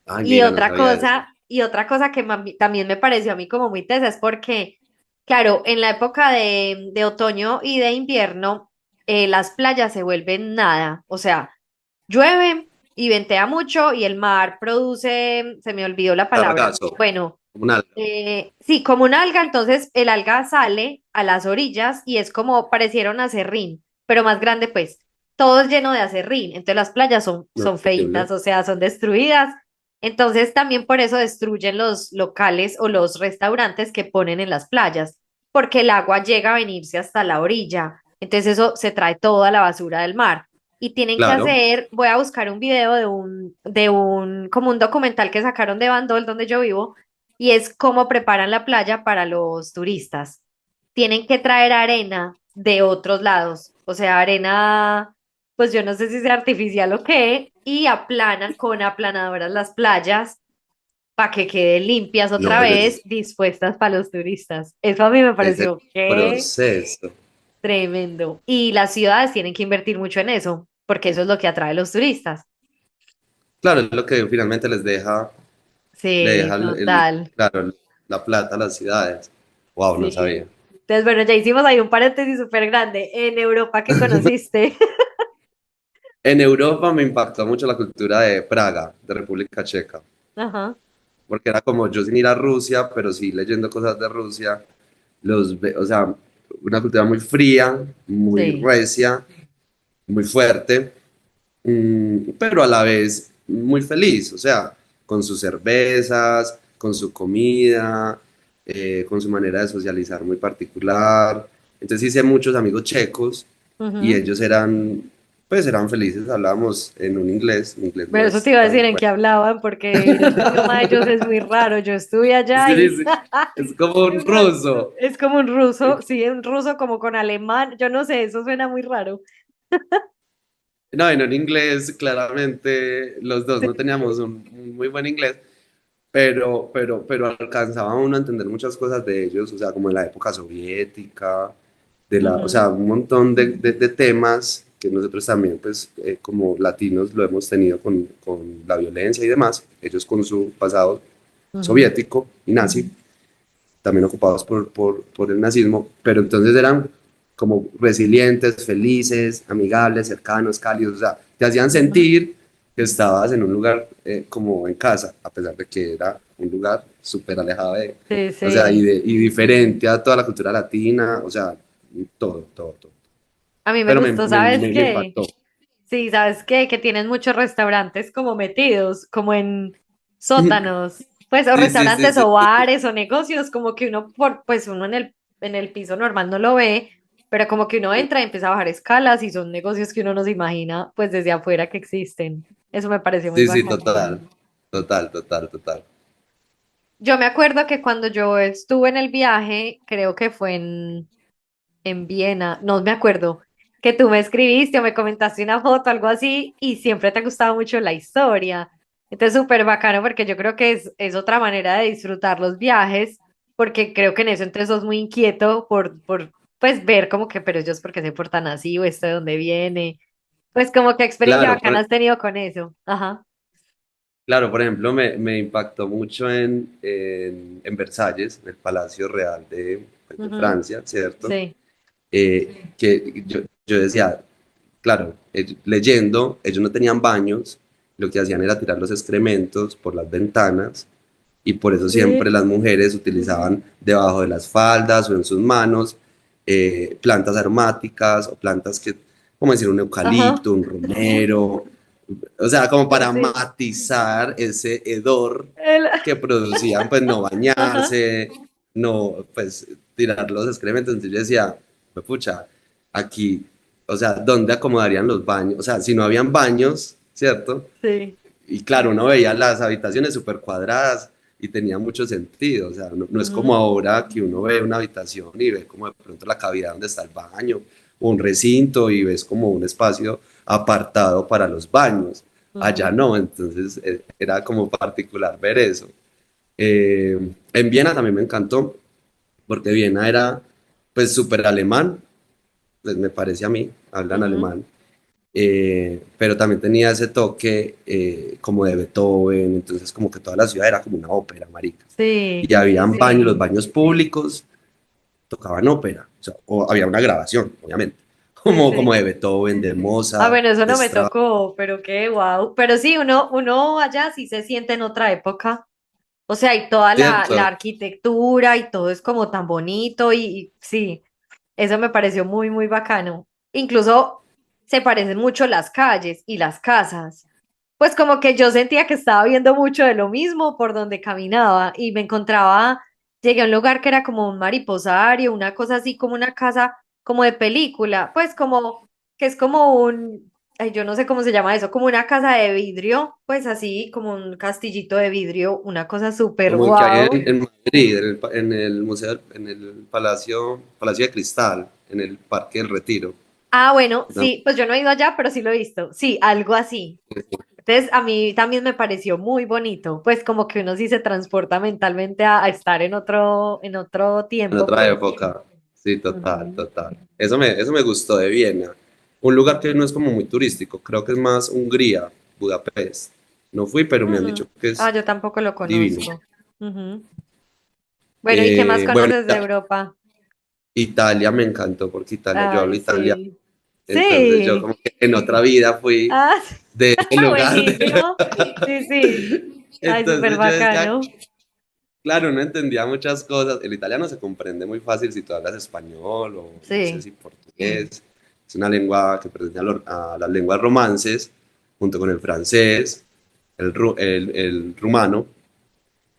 S2: Ay, mira, no sabía eso.
S1: Y otra cosa que también me pareció a mí como muy tesa es porque, claro, en la época de otoño y de invierno, las playas se vuelven nada, o sea, llueve y ventea mucho y el mar produce, se me olvidó la palabra,
S2: Sargazo,
S1: bueno,
S2: como un alga.
S1: sí, como un alga, entonces el alga sale a las orillas y es como pareciera un acerrín, pero más grande pues, todo es lleno de acerrín, entonces las playas
S2: No,
S1: son
S2: horrible.
S1: feitas, o sea, son destruidas, entonces también por eso destruyen los locales o los restaurantes que ponen en las playas, porque el agua llega a venirse hasta la orilla, entonces eso se trae toda la basura del mar. Y tienen que
S2: Claro,
S1: hacer, voy a buscar un video como un documental que sacaron de Bandol, donde yo vivo, y es cómo preparan la playa para los turistas. Tienen que traer arena de otros lados, o sea, arena, pues yo no sé si sea artificial o qué, y aplanan con aplanadoras las playas para que queden limpias otra
S2: no,
S1: vez, dispuestas para los turistas. Eso a mí me
S2: ese
S1: pareció que
S2: proceso.
S1: tremendo. Y las ciudades tienen que invertir mucho en eso, porque eso es lo que atrae a los turistas.
S2: Claro, es lo que finalmente le
S1: Sí,
S2: deja
S1: total.
S2: claro, la plata a las ciudades. Wow, no
S1: Sí.
S2: sabía.
S1: Entonces, bueno, ya hicimos ahí un paréntesis súper grande. En Europa, ¿qué conociste?
S2: En Europa me impactó mucho la cultura de Praga, de República Checa,
S1: Ajá,
S2: porque era como yo sin ir a Rusia, pero sí leyendo cosas de Rusia, o sea, una cultura muy fría, muy
S1: sí.
S2: recia, muy fuerte, pero a la vez muy feliz, o sea, con sus cervezas, con su comida, con su manera de socializar muy particular. Entonces hice muchos amigos checos y
S1: Ujú.
S2: ellos eran, pues eran felices, hablábamos en un inglés, mi inglés no
S1: Pero eso te
S2: es
S1: iba a decir
S2: tan
S1: en
S2: bueno.
S1: qué hablaban, porque el idioma de ellos es muy raro. Yo estuve allá
S2: Sí,
S1: y
S2: sí, es como un
S1: es rarísimo.
S2: ruso.
S1: Es como un ruso, sí, un ruso como con alemán. Yo no sé, eso suena muy raro.
S2: No, y no en inglés, claramente los dos no teníamos un muy buen inglés, pero alcanzaba uno a entender muchas cosas de ellos, o sea, como de la época soviética, o
S1: Ujú,
S2: sea, un montón de temas que nosotros también, pues, como latinos lo hemos tenido con la violencia y demás, ellos con su pasado
S1: ujú.
S2: soviético y nazi, también ocupados por el nazismo, pero entonces eran como resilientes, felices, amigables, cercanos, cálidos, o sea, te hacían
S1: Ujú.
S2: sentir que estabas en un lugar como en casa, a pesar de que era un lugar súper alejado
S1: Sí,
S2: o sea,
S1: sí.
S2: y diferente a toda la cultura latina, o sea, todo, todo, todo.
S1: A mí me
S2: Pero
S1: gustó, ¿sabes
S2: me
S1: qué?
S2: impactó.
S1: Sí, ¿sabes qué? Que tienen muchos restaurantes como metidos, como en sótanos, pues, o
S2: Sí, sí, sí,
S1: restaurantes
S2: sí,
S1: o
S2: sí.
S1: bares o negocios, como que uno, pues uno en el piso normal no lo ve, pero como que uno entra y empieza a bajar escalas y son negocios que uno no se imagina, pues, desde afuera que existen. Eso me pareció muy
S2: Sí, sí,
S1: bacano.
S2: total, total, total, total.
S1: Yo me acuerdo que cuando yo estuve en el viaje, creo que fue en Viena, no me acuerdo, que tú me escribiste o me comentaste una foto, algo así, y siempre te ha gustado mucho la historia. Entonces, súper bacano porque yo creo que es otra manera de disfrutar los viajes, porque creo que en eso entonces sos muy inquieto por pues ver como que, pero ellos por qué se portan así o esto de dónde viene. Pues como que experiencia
S2: Claro,
S1: bacana has tenido con eso. Ajá.
S2: claro, por ejemplo, me impactó mucho en Versalles, el Palacio Real pues, de
S1: Ujú.
S2: Francia, ¿cierto?
S1: Sí.
S2: Que yo decía, claro, leyendo, ellos no tenían baños, lo que hacían era tirar los excrementos por las ventanas y por eso siempre
S1: Sí.
S2: las mujeres utilizaban debajo de las faldas o en sus manos plantas aromáticas o plantas que, como decir, un
S1: Ajá.
S2: eucalipto, un romero, o sea, como para
S1: Sí.
S2: matizar ese hedor
S1: El-
S2: que producían, pues no
S1: Ajá.
S2: bañarse, no, pues tirar los excrementos. Entonces yo decía, pues pucha, aquí, o sea, ¿dónde acomodarían los baños? O sea, si no habían baños, ¿cierto?
S1: Sí.
S2: Y claro, uno veía las habitaciones súper cuadradas y tenía mucho sentido, o sea, no es como
S1: Ujú,
S2: ahora que uno ve una habitación y ve como de pronto la cavidad donde está el baño o un recinto y ves como un espacio apartado para los baños. Allá
S1: ujú.
S2: no, entonces era como particular ver eso. En Viena también me encantó, porque Viena era pues súper alemán, pues me parece a mí, hablan
S1: Ujú.
S2: alemán, pero también tenía ese toque como de Beethoven, entonces como que toda la ciudad era como una ópera, marica.
S1: Sí,
S2: Y
S1: sí,
S2: habían baños, los
S1: sí.
S2: baños públicos tocaban ópera, o sea, o había una grabación, obviamente,
S1: Sí,
S2: como
S1: sí.
S2: de Beethoven, de
S1: Ah,
S2: Mozart,
S1: bueno, eso
S2: de
S1: no me
S2: Strauss.
S1: tocó, pero qué guau. Pero sí, uno allá sí se siente en otra época. O sea, y toda la
S2: ¿Cierto?
S1: arquitectura y todo es como tan bonito y sí, eso me pareció muy, muy bacano. Incluso se parecen mucho las calles y las casas. Pues como que yo sentía que estaba viendo mucho de lo mismo por donde caminaba y me encontraba, llegué a un lugar que era como un mariposario, una cosa así como una casa como de película, pues como que es como un, ay, yo no sé cómo se llama eso, como una casa de vidrio, pues así como un castillito de vidrio, una cosa súper
S2: Como el que hay
S1: guau.
S2: en Madrid, en el museo, en el Palacio de Cristal, en el Parque del Retiro.
S1: Ah, bueno, sí, pues yo no he ido allá, pero sí lo he visto. Sí, algo así. Entonces, a mí también me pareció muy bonito, pues como que uno sí se transporta mentalmente a estar en otro
S2: En
S1: tiempo,
S2: otra
S1: pues.
S2: época. Sí, total,
S1: Ujú.
S2: total. Eso me gustó de Viena. Un lugar que no es como muy turístico, creo que es más Hungría, Budapest. No fui, pero me han
S1: Mm.
S2: dicho que
S1: Ah,
S2: es
S1: yo tampoco lo
S2: divino.
S1: conozco. Ujú. Bueno, ¿y qué más
S2: Bueno,
S1: conoces de Europa?
S2: Italia me encantó porque Italia, yo hablo
S1: Ay,
S2: italiano.
S1: sí.
S2: Entonces yo
S1: Sí.
S2: como que en otra vida fui
S1: Ah,
S2: de ese lugar.
S1: buenísimo. Sí, sí. Ay, súper
S2: Entonces yo decía,
S1: bacano.
S2: claro, no entendía muchas cosas. El italiano se comprende muy fácil si tú hablas español o no sé
S1: Sí.
S2: si portugués. Es una lengua que pertenece a las lenguas romances, junto con el francés, el rumano,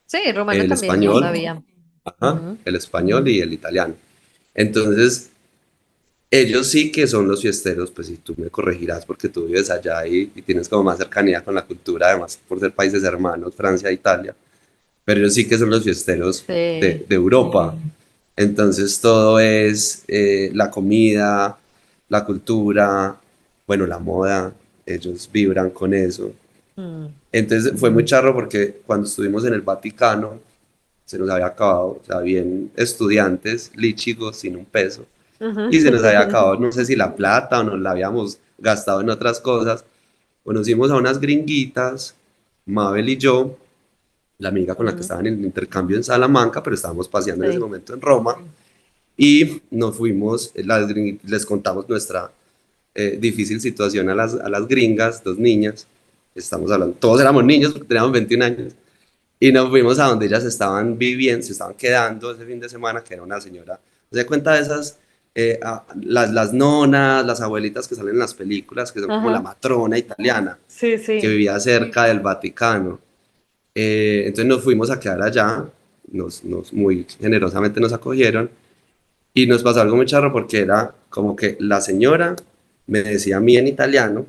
S1: Sí, rumano
S2: el
S1: también no
S2: español,
S1: sabía.
S2: ajá,
S1: Ujú.
S2: el español y el italiano. Entonces, ellos sí que son los fiesteros, pues si tú me corregirás porque tú vives allá y tienes como más cercanía con la cultura, además por ser países hermanos, Francia e Italia, pero ellos sí que son los fiesteros
S1: Sí.
S2: de Europa. Entonces todo es la comida, la cultura, bueno, la moda, ellos vibran con eso.
S1: Mm.
S2: Entonces fue muy charro porque cuando estuvimos en el Vaticano se nos había acabado, o sea, bien estudiantes, líchigos, sin un peso, y se nos había
S1: Ujú.
S2: acabado, no sé si la plata o nos la habíamos gastado en otras cosas. Conocimos a unas gringuitas, Mabel y yo, la amiga con la que
S1: Ujú.
S2: estaba en el intercambio en Salamanca, pero estábamos paseando en ese
S1: Sí.
S2: momento en Roma y nos fuimos, les contamos nuestra difícil situación a las gringas, dos niñas, estamos hablando, todos éramos niños porque teníamos 21 años, y nos fuimos a donde ellas estaban viviendo, se estaban quedando ese fin de semana, que era una señora, se da cuenta de esas, las nonas, las abuelitas que salen en las películas, que son como la
S1: Ajá.
S2: matrona italiana,
S1: Sí,
S2: que
S1: sí.
S2: vivía cerca del Vaticano. Entonces nos fuimos a quedar allá, muy generosamente nos acogieron y nos pasó algo muy charro porque era como que la señora me decía a mí en italiano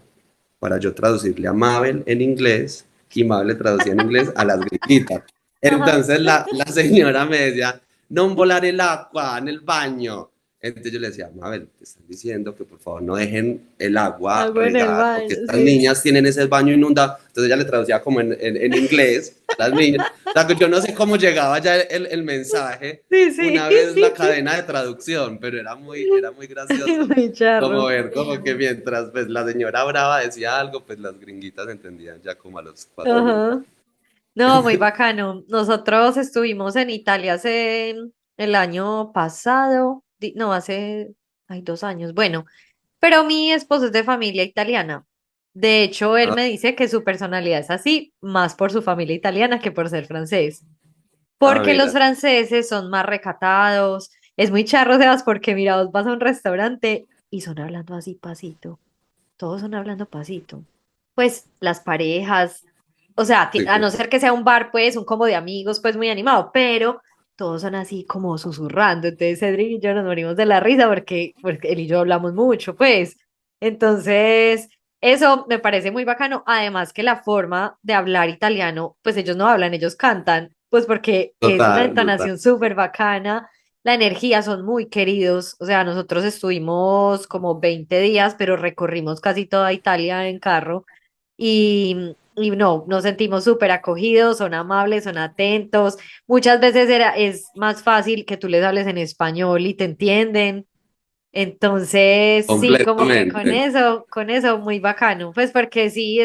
S2: para yo traducirle a Mabel en inglés y Mabel le traducía en inglés a las grititas.
S1: Ajá.
S2: Entonces la señora me decía, no volar el agua en el baño. Entonces yo le decía, Mabel, te están diciendo que por favor no dejen el agua
S1: Algo en el
S2: regar, porque
S1: baño,
S2: estas
S1: sí.
S2: niñas tienen ese baño inundado. Entonces ella le traducía como en inglés a las niñas. O sea, que yo no sé cómo llegaba ya el mensaje
S1: Sí, sí.
S2: una vez la cadena de traducción, pero era muy gracioso
S1: Muy
S2: como
S1: charro.
S2: ver como que mientras pues la señora brava decía algo, pues las gringuitas entendían ya como a los 4 minutos.
S1: Ajá. No, muy bacano. Nosotros estuvimos en Italia hace el año pasado, no, hace, hay 2 años. Bueno, pero mi esposo es de familia italiana. De hecho, él
S2: Ah,
S1: me dice que su personalidad es así, más por su familia italiana que por ser francés. Porque los
S2: mira,
S1: franceses son más recatados. Es muy charro, Sebas, porque mira, vos vas a un restaurante y son hablando así pasito. Todos son hablando pasito. Pues las parejas, o sea,
S2: sí,
S1: a
S2: sí.
S1: no ser que sea un bar, pues, un como de amigos, pues muy animado, pero todos son así como susurrando. Entonces, Cedric y yo nos morimos de la risa porque él y yo hablamos mucho, pues. Entonces, eso me parece muy bacano. Además que la forma de hablar italiano, pues ellos no hablan, ellos cantan, pues porque es una
S2: Total, total.
S1: entonación súper bacana. La energía son muy queridos. O sea, nosotros estuvimos como 20 días, pero recorrimos casi toda Italia en carro y no, nos sentimos súper acogidos, son amables, son atentos. Muchas veces es más fácil que tú les hables en español y te entienden. Entonces, sí, como que
S2: Completamente.
S1: con eso, muy bacano, pues porque sí,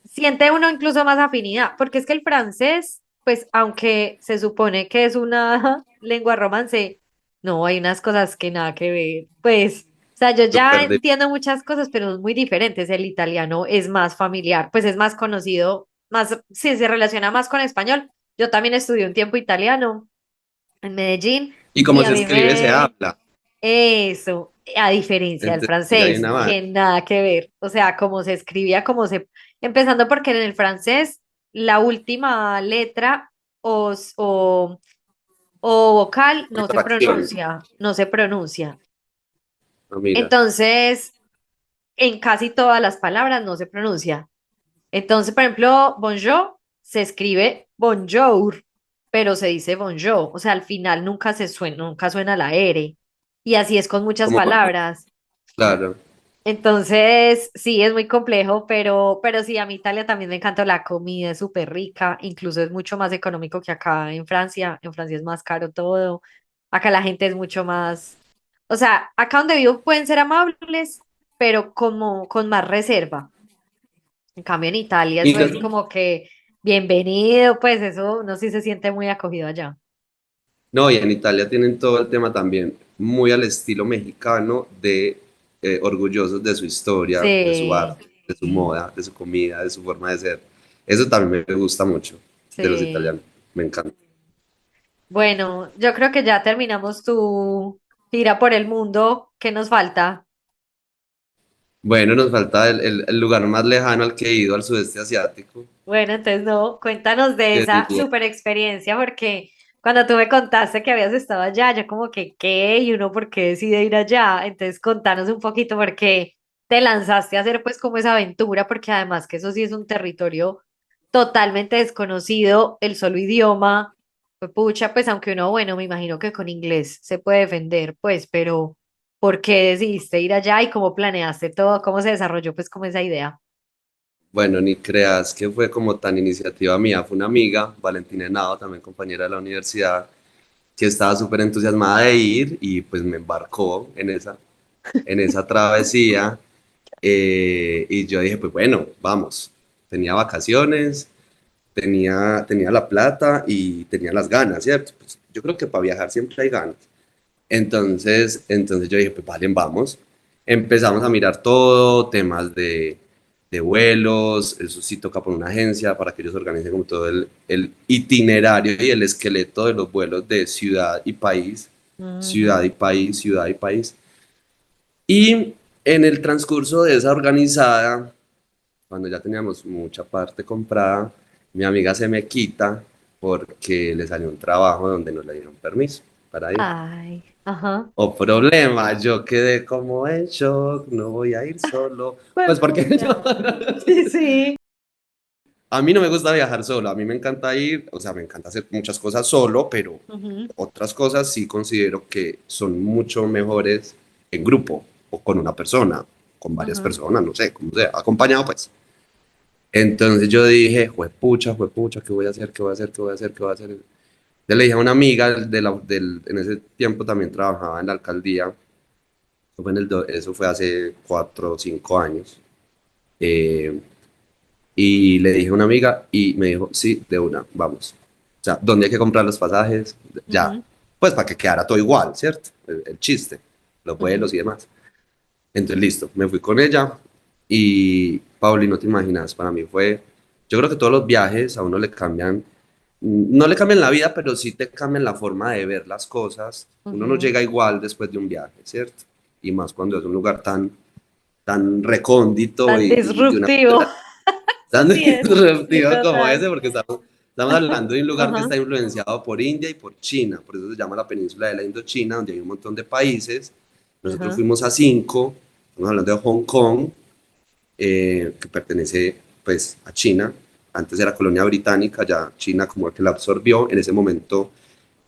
S1: siente uno incluso más afinidad, porque es que el francés, pues aunque se supone que es una lengua romance, no, hay unas cosas que nada que ver, pues, o sea, yo ya
S2: Súper
S1: entiendo muchas cosas, pero es muy diferentes, el italiano es más familiar, pues es más conocido, más, sí, se relaciona más con español. Yo también estudié un tiempo italiano en Medellín
S2: Y
S1: y
S2: como
S1: a
S2: se
S1: mí
S2: escribe, se
S1: me
S2: habla.
S1: eso, a diferencia del
S2: Entonces, ya hay
S1: francés,
S2: una base.
S1: que nada que ver. O sea, como se escribía, empezando porque en el francés la última letra o vocal no se
S2: Contracción.
S1: pronuncia, no se pronuncia.
S2: No, mira.
S1: Entonces, en casi todas las palabras no se pronuncia. Entonces, por ejemplo, bonjour se escribe bonjour, pero se dice bonjour. O sea, al final nunca suena la R. Y así es con muchas
S2: Como,
S1: palabras.
S2: claro.
S1: Entonces, sí, es muy complejo, pero sí, a mí Italia también me encanta la comida, es súper rica, incluso es mucho más económico que acá en Francia es más caro todo, acá la gente es mucho más, o sea, acá donde vivo pueden ser amables, pero como con más reserva. En cambio, en Italia
S2: Y
S1: eso es como que bienvenido, pues eso uno sí se siente muy acogido allá.
S2: no, y en Italia tienen todo el tema también muy al estilo mexicano de orgullosos de su historia, de su
S1: Sí,
S2: arte, de su moda, de su comida, de su forma de ser. Eso también me gusta mucho de los
S1: sí.
S2: italianos, me encanta.
S1: Bueno, yo creo que ya terminamos tu gira por el mundo. ¿Qué nos falta?
S2: Bueno, nos falta el lugar más lejano al que he ido, al sudeste asiático,
S1: Bueno, entonces no, cuéntanos de
S2: que
S1: esa
S2: diría,
S1: super experiencia, porque cuando tú me contaste que habías estado allá, yo como que, ¿qué? ¿Y uno por qué decide ir allá? Entonces contanos un poquito por qué te lanzaste a hacer pues como esa aventura, porque además que eso sí es un territorio totalmente desconocido, el solo idioma, pues pucha, pues aunque uno, bueno, me imagino que con inglés se puede defender, pues, pero ¿por qué decidiste ir allá y cómo planeaste todo? ¿Cómo se desarrolló pues como esa idea?
S2: bueno, ni creas que fue como tan iniciativa mía, fue una amiga, Valentina Henao, también compañera de la universidad, que estaba súper entusiasmada de ir y pues me embarcó en esa travesía. Y yo dije, pues bueno, vamos. Tenía vacaciones, tenía la plata y tenía las ganas, ¿cierto? Pues yo creo que para viajar siempre hay ganas. Entonces yo dije, pues vale, vamos. Empezamos a mirar todo, temas de vuelos, eso sí toca por una agencia para que ellos organicen como todo el itinerario y el esqueleto de los vuelos de ciudad y país, ciudad
S1: Ujú.
S2: y país, ciudad y país. Y en el transcurso de esa organizada, cuando ya teníamos mucha parte comprada, mi amiga se me quita porque le salió un trabajo donde no le dieron permiso para ir.
S1: Ay, ajá.
S2: O problema, yo quedé como en shock, no voy a ir solo.
S1: Pues
S2: Pues porque
S1: pucha. Sí, sí.
S2: a mí no me gusta viajar solo, a mí me encanta ir, o sea, me encanta hacer muchas cosas solo, pero
S1: Ujú,
S2: otras cosas sí considero que son mucho mejores en grupo o con una persona, con varias
S1: ujú,
S2: personas, no sé, como sea, acompañado pues. Entonces yo dije, juepucha, ¿qué voy a hacer? ¿Qué voy a hacer? ¿Qué voy a hacer? ¿Qué voy a hacer? Yo le dije a una amiga en ese tiempo también trabajaba en la alcaldía, eso fue hace 4 o 5 años, eh, y le dije a una amiga y me dijo, sí, de una, vamos. O sea, ¿dónde hay que comprar los pasajes? Ya,
S1: ujú,
S2: pues para que quedara todo igual, ¿cierto? El chiste, los
S1: ujú.
S2: vuelos y demás. Entonces, listo, me fui con ella y, Pauli, no te imaginas, para mí fue, yo creo que todos los viajes a uno le cambian, no le cambian la vida, pero sí te cambian la forma de ver las cosas. Uno no
S1: Ujú.
S2: llega igual después de un viaje, ¿cierto? Y más cuando es un lugar tan recóndito
S1: Tan
S2: y de una
S1: disruptivo.
S2: cultura tan
S1: Sí es. Sí,
S2: disruptiva como
S1: total.
S2: ese, porque estamos hablando de un lugar que
S1: Ajá,
S2: está influenciado por India y por China, por eso se llama la península de la Indochina, donde hay un montón de países. Nosotros
S1: ajá.
S2: fuimos a 5, estamos hablando de Hong Kong, que pertenece pues a China. Antes era colonia británica, ya China como que la absorbió, en ese momento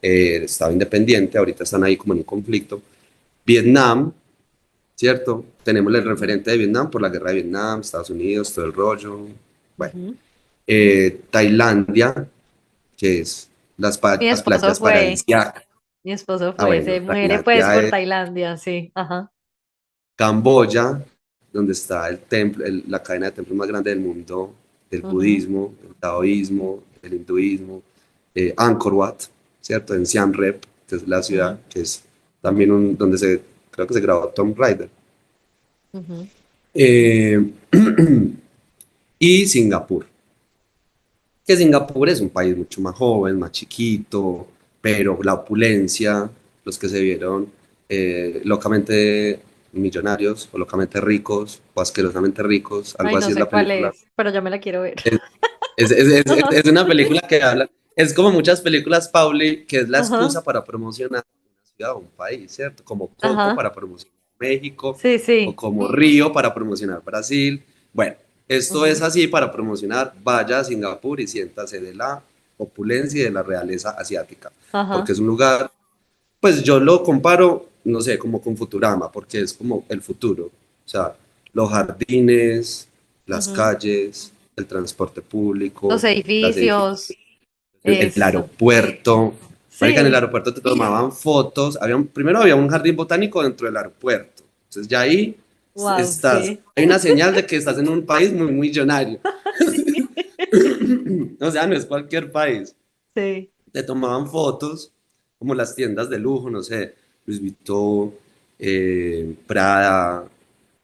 S2: estaba independiente, ahorita están ahí como en un conflicto. Vietnam, ¿cierto? Tenemos el
S1: Ujú,
S2: referente de Vietnam por la guerra de Vietnam, Estados Unidos, todo el rollo. Bueno,
S1: ujú.
S2: Tailandia, que es
S1: Mi
S2: las
S1: esposo
S2: playas
S1: fue,
S2: paradisíacas.
S1: mi esposo
S2: Ah,
S1: fue, se
S2: bueno,
S1: muere pues
S2: Tailandia
S1: por
S2: es
S1: Tailandia, sí, ajá.
S2: Camboya, donde está el templo, la cadena de templos más grande del mundo, del
S1: Ujú,
S2: budismo, del taoísmo, del hinduismo. Angkor Wat, ¿cierto? En Siem Reap, que es la ciudad,
S1: ujú,
S2: que es también donde creo que se grabó Tomb Raider.
S1: ujú.
S2: Eh, y Singapur, que Singapur es un país mucho más joven, más chiquito, pero la opulencia, los que se vieron locamente millonarios o locamente ricos o asquerosamente ricos, algo
S1: Ay, no
S2: así es
S1: sé
S2: la
S1: cuál
S2: película.
S1: es, pero ya me la quiero ver. Ajá,
S2: Es una película que habla, es como muchas películas, Pauli, que es la
S1: ajá,
S2: excusa para promocionar una ciudad o un país, ¿cierto? Como Coco
S1: ajá,
S2: para promocionar México
S1: sí,
S2: o
S1: sí.
S2: como Río para promocionar Brasil. Bueno, esto es
S1: Ujú,
S2: así para promocionar, vaya a Singapur y siéntase de la opulencia y de la realeza asiática, porque
S1: ajá,
S2: es un lugar, pues yo lo comparo, no sé, como con Futurama, porque es como el futuro, o sea, los jardines, las
S1: ujú.
S2: calles, el transporte
S1: Los
S2: público, las edificaciones,
S1: edificios,
S2: el
S1: eso.
S2: aeropuerto. Marica, en el
S1: Sí,
S2: aeropuerto te tomaban fotos, primero había un jardín botánico dentro del aeropuerto, entonces ya ahí
S1: wow,
S2: estás,
S1: sí.
S2: hay una señal de que estás en un país muy millonario,
S1: Sí.
S2: o sea, no es cualquier país.
S1: Sí,
S2: Te tomaban fotos, como las tiendas de lujo, no sé, Louis Vuitton, Prada,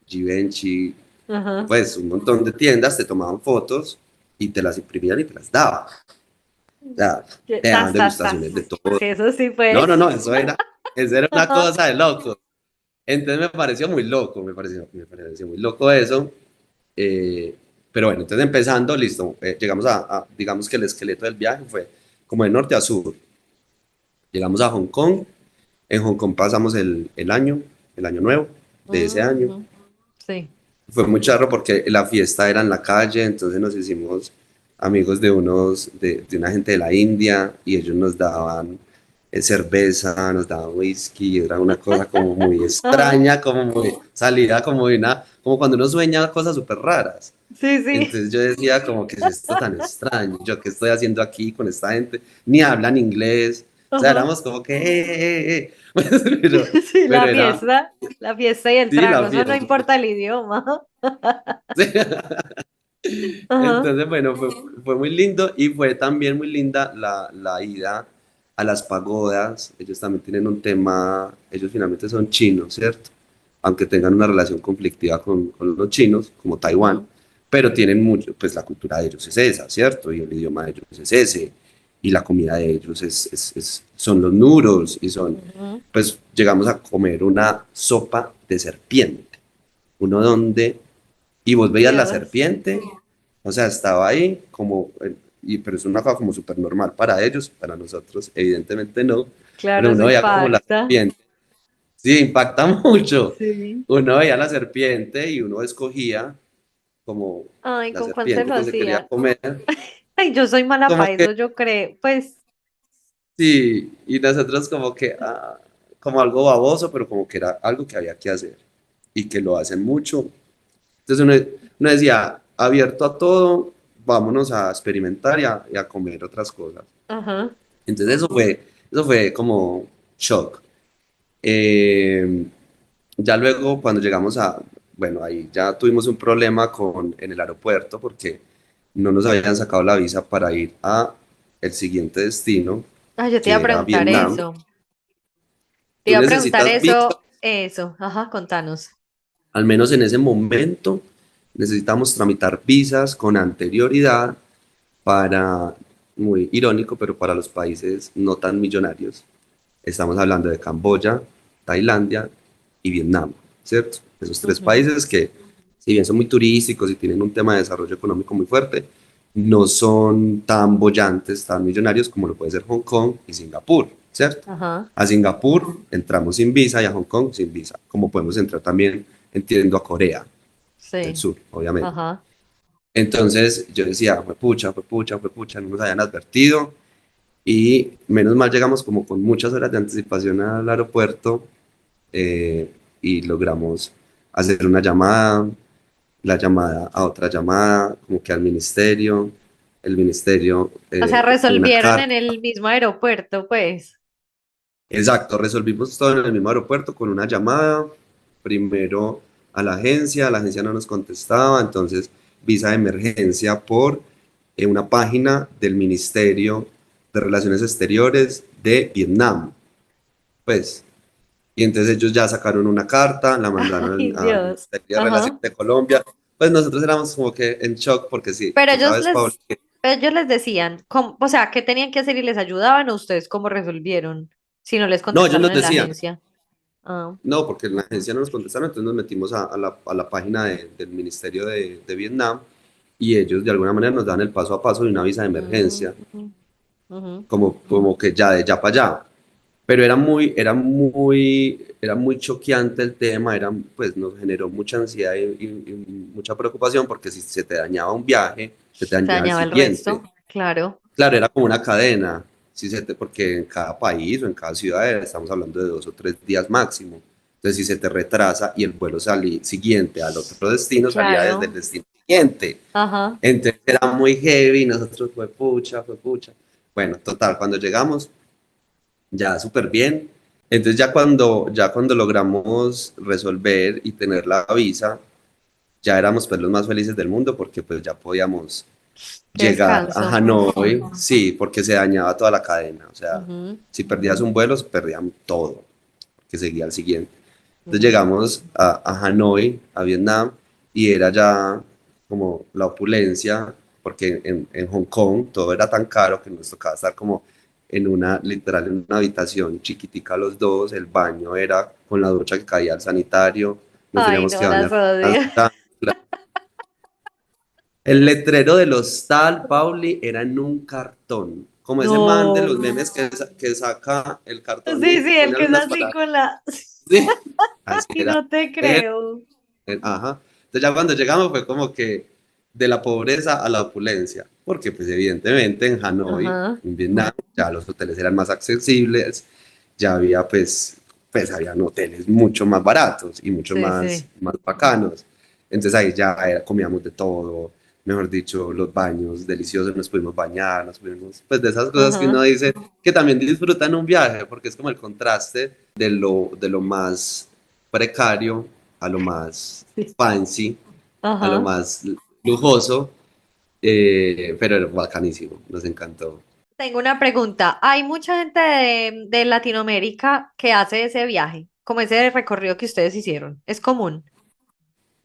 S2: Givenchy,
S1: ajá.
S2: pues un montón de tiendas te tomaban fotos y te las imprimían y te las daban. O sea, te daban
S1: Tas, tas,
S2: degustaciones de
S1: tas.
S2: todo.
S1: Sí, eso sí,
S2: No, no,
S1: pues.
S2: no, eso era una
S1: Ajá.
S2: cosa de loco. Entonces me pareció muy loco, me pareció muy loco eso. eh, pero bueno, entonces empezando, listo, llegamos digamos que el esqueleto del viaje fue como de norte a sur. Llegamos a Hong Kong, en Hong Kong pasamos el año nuevo de ese año.
S1: Ujú. Sí.
S2: Fue muy charro porque la fiesta era en la calle, entonces nos hicimos amigos de una gente de la India y ellos nos daban cerveza, nos daban whisky, era una cosa como muy
S1: Ajá.
S2: extraña, como muy salida, como cuando uno sueña cosas súper raras.
S1: Sí, sí.
S2: Entonces yo decía como que es esto tan extraño, yo qué estoy haciendo aquí con esta gente, ni hablan inglés, o sea,
S1: Ajá.
S2: éramos como que, pero,
S1: Sí,
S2: pero era,
S1: la fiesta y el
S2: sí,
S1: trago,
S2: la
S1: eso no
S2: fiesta.
S1: importa el idioma. Ajá.
S2: Entonces, bueno, fue muy lindo y fue también muy linda la ida a las pagodas. Ellos también tienen un tema, ellos finalmente son chinos, ¿cierto? Aunque tengan una relación conflictiva con los chinos, como Taiwán,
S1: Ujú,
S2: pero tienen mucho, pues la cultura de ellos es esa, ¿cierto? Y el idioma de ellos es ese, y la comida de ellos son los nuros, y son,
S1: ujú.
S2: pues llegamos a comer una sopa de serpiente, uno donde y vos veías la
S1: Dios.
S2: serpiente, o sea, estaba ahí como, pero es una cosa como súper normal para ellos, para nosotros evidentemente no,
S1: Claro,
S2: pero
S1: eso
S2: uno veía como la
S1: impacta.
S2: serpiente, sí, impacta mucho,
S1: Sí.
S2: uno veía la serpiente y uno escogía como
S1: Ay,
S2: la
S1: ¿con cuál se
S2: serpiente
S1: lo
S2: que se quería
S1: hacían?
S2: comer,
S1: Ay, yo soy mala
S2: como
S1: para
S2: que
S1: eso, yo creo. Pues,
S2: sí, y nosotros como que, como algo baboso, pero como que era algo que había que hacer y que lo hacen mucho. Entonces uno decía, abierto a todo, vámonos a experimentar y a comer otras cosas.
S1: ajá.
S2: Entonces eso fue como shock. Eh, ya luego cuando llegamos bueno, ahí ya tuvimos un problema en el aeropuerto porque no nos habían sacado la visa para ir a el siguiente destino,
S1: Ay, yo te iba a
S2: que era
S1: preguntar
S2: Vietnam.
S1: eso. Te
S2: Tú
S1: iba a preguntar
S2: necesitas visa,
S1: eso. Ajá, contanos.
S2: al menos en ese momento, necesitamos tramitar visas con anterioridad para, muy irónico, pero para los países no tan millonarios. Estamos hablando de Camboya, Tailandia y Vietnam, ¿cierto? Esos tres
S1: Ujú,
S2: países que, si bien son muy turísticos y tienen un tema de desarrollo económico muy fuerte, no son tan bollantes, tan millonarios como lo puede ser Hong Kong y Singapur, ¿cierto?
S1: ajá.
S2: A Singapur entramos sin visa y a Hong Kong sin visa, como podemos entrar también, entiendo, a Corea. del
S1: Sí.
S2: sur, obviamente.
S1: Ajá.
S2: Entonces yo decía, fue pucha, fue pucha, fue pucha, no nos habían advertido y menos mal llegamos como con muchas horas de anticipación al aeropuerto eh, y logramos hacer una llamada, la llamada a otra llamada, como que al ministerio, el ministerio
S1: O sea,
S2: una
S1: resolvieron en
S2: carta.
S1: el mismo aeropuerto, pues.
S2: Exacto, resolvimos todo en el mismo aeropuerto con una llamada, primero a la agencia no nos contestaba, entonces visa de emergencia por una página del Ministerio de Relaciones Exteriores de Vietnam, pues, y entonces ellos ya sacaron una carta, la
S1: Ay,
S2: mandaron al
S1: Dios.
S2: Ministerio de Relaciones
S1: Ajá.
S2: de Colombia, pues nosotros éramos como que en shock porque sí,
S1: Pero
S2: tú sabes, Paul,
S1: ellos les decían, o sea, qué tenían que hacer y les ayudaban, o ustedes cómo resolvieron si no les
S2: no, ellos
S1: contestaron
S2: nos
S1: en la
S2: decían.
S1: agencia. Ah,
S2: No, porque en la agencia no nos contestaron, entonces nos metimos a la página del Ministerio de Vietnam y ellos de alguna manera nos dan el paso a paso de una visa de
S1: mm,
S2: emergencia,
S1: ujú.
S2: como que ya de ya para allá. Pero era muy choqueante el tema, pues nos generó mucha ansiedad y mucha preocupación porque si se te dañaba un viaje, se te
S1: Se
S2: dañaba el
S1: dañaba el
S2: siguiente.
S1: resto, claro.
S2: Claro, era como una cadena, porque en cada país o en cada ciudad estamos hablando de 2 o 3 días máximo. Entonces, si se te retrasa y el vuelo siguiente al otro destino salía desde el
S1: Claro.
S2: destino siguiente.
S1: Ajá.
S2: Entonces era muy heavy, nosotros fue pucha, fue pucha. Bueno, total, cuando llegamos, ya súper bien. Entonces ya cuando logramos resolver y tener la visa, ya éramos pues los más felices del mundo porque pues ya podíamos
S1: Qué
S2: llegar a
S1: descanso.
S2: Hanoi, sí, porque se dañaba toda la cadena. O sea,
S1: Ujú,
S2: si perdías un vuelo, se perdían todo, que seguía el siguiente. Entonces
S1: ujú.
S2: llegamos a Hanoi, a Vietnam, y era ya como la opulencia, porque en Hong Kong todo era tan caro que nos tocaba estar como literal, en una habitación chiquitica los dos, el baño era con la ducha que caía al sanitario, nos
S1: Ay,
S2: teníamos que
S1: no, las
S2: bañar
S1: odio.
S2: con el letrero del hostal, Pauli, era en un cartón. Como ese man de los
S1: No.
S2: memes que saca el cartón
S1: Sí,
S2: y
S1: sí, el
S2: pone
S1: que es
S2: algunas
S1: así
S2: palabras.
S1: con la...
S2: Sí, así
S1: Y
S2: era.
S1: no te
S2: Él,
S1: creo.
S2: ajá. Entonces ya cuando llegamos fue como que de la pobreza a la opulencia. Porque pues evidentemente en Hanoi,
S1: Ajá.
S2: en Vietnam, ya los hoteles eran más accesibles, ya había pues habían hoteles mucho más baratos y mucho
S1: Sí, sí.
S2: más bacanos. Entonces ahí ya comíamos de todo, mejor dicho, los baños deliciosos, nos pudimos bañar, nos pudimos, pues de esas cosas que uno
S1: Ajá.
S2: dice que también disfruta en un viaje, porque es como el contraste de lo más precario a lo más
S1: Sí.
S2: fancy, a lo
S1: Ajá.
S2: más lujoso, pero era bacanísimo, nos encantó.
S1: Tengo una pregunta. Hay mucha gente de Latinoamérica que hace ese viaje, como ese recorrido que ustedes hicieron. Es común.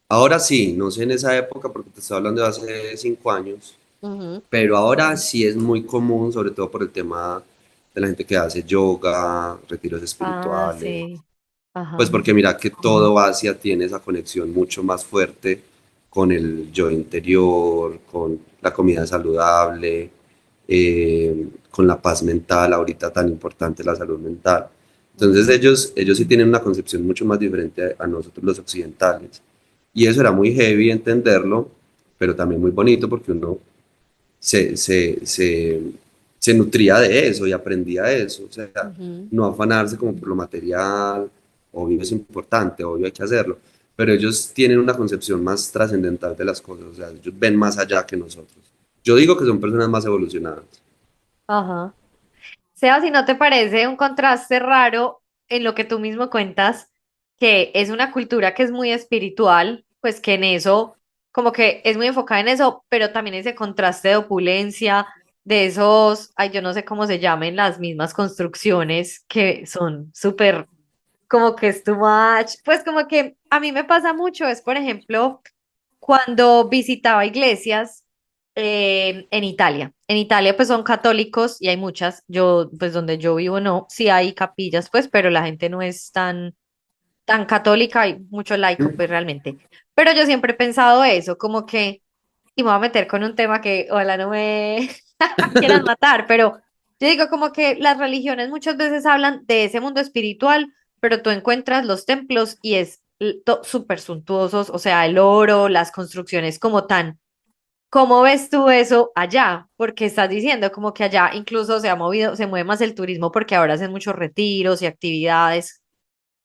S2: Ahora sí, no sé en esa época porque te estoy hablando de hace 5 años,
S1: Ujú.
S2: pero ahora sí es muy común, sobre todo por el tema de la gente que hace yoga, retiros
S1: Ah,
S2: espirituales,
S1: sí.
S2: pues
S1: Ajá.
S2: porque mira que todo Asia tiene esa conexión mucho más fuerte con el yo interior, con la comida saludable, con la paz mental, ahorita tan importante la salud mental. Entonces
S1: Ujú.
S2: ellos sí tienen una concepción mucho más diferente a nosotros los occidentales. Y eso era muy heavy entenderlo, pero también muy bonito porque uno se, se, se, se nutría de eso y aprendía eso. O sea,
S1: Ujú.
S2: no afanarse como por lo material, obvio es importante, obvio hay que hacerlo, pero ellos tienen una concepción más trascendental de las cosas, o sea, ellos ven más allá que nosotros. Yo digo que son personas más evolucionadas.
S1: Ajá. Seba, si no te parece un contraste raro en lo que tú mismo cuentas, que es una cultura que es muy espiritual, pues que en eso, como que es muy enfocada en eso, pero también ese contraste de opulencia, de esos, ay, yo no sé cómo se llamen, las mismas construcciones que son súper, como que es too much, pues como que a mí me pasa mucho, es por ejemplo, cuando visitaba iglesias en Italia. En Italia pues son católicos y hay muchas. Yo pues donde yo vivo no, sí hay capillas pues, pero la gente no es tan católica, hay mucho laico pues realmente. Pero yo siempre he pensado eso, como que, y me voy a meter con un tema que ojalá no me quieran matar, pero yo digo como que las religiones muchas veces hablan de ese mundo espiritual, pero tú encuentras los templos y es súper suntuosos, o sea, el oro, las construcciones como tan. ¿Cómo ves tú eso allá? Porque estás diciendo como que allá incluso se ha movido, se mueve más el turismo porque ahora hacen muchos retiros y actividades,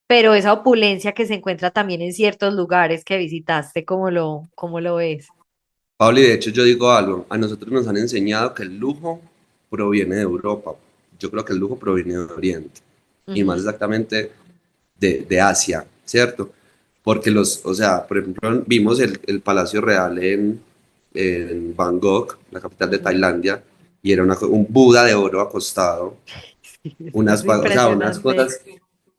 S1: pero esa opulencia que se encuentra también en ciertos lugares que visitaste, cómo lo ves?
S2: Pablo, y de hecho yo digo algo, a nosotros nos han enseñado que el lujo proviene de Europa. Yo creo que el lujo proviene de Oriente, y más
S1: Ujú,
S2: exactamente de Asia, ¿cierto? Porque o sea, por ejemplo, vimos el Palacio Real en Bangkok, la capital de
S1: ujú.
S2: Tailandia, y era un Buda de oro acostado,
S1: Sí, eso es
S2: o sea, unas
S1: impresionante.
S2: cosas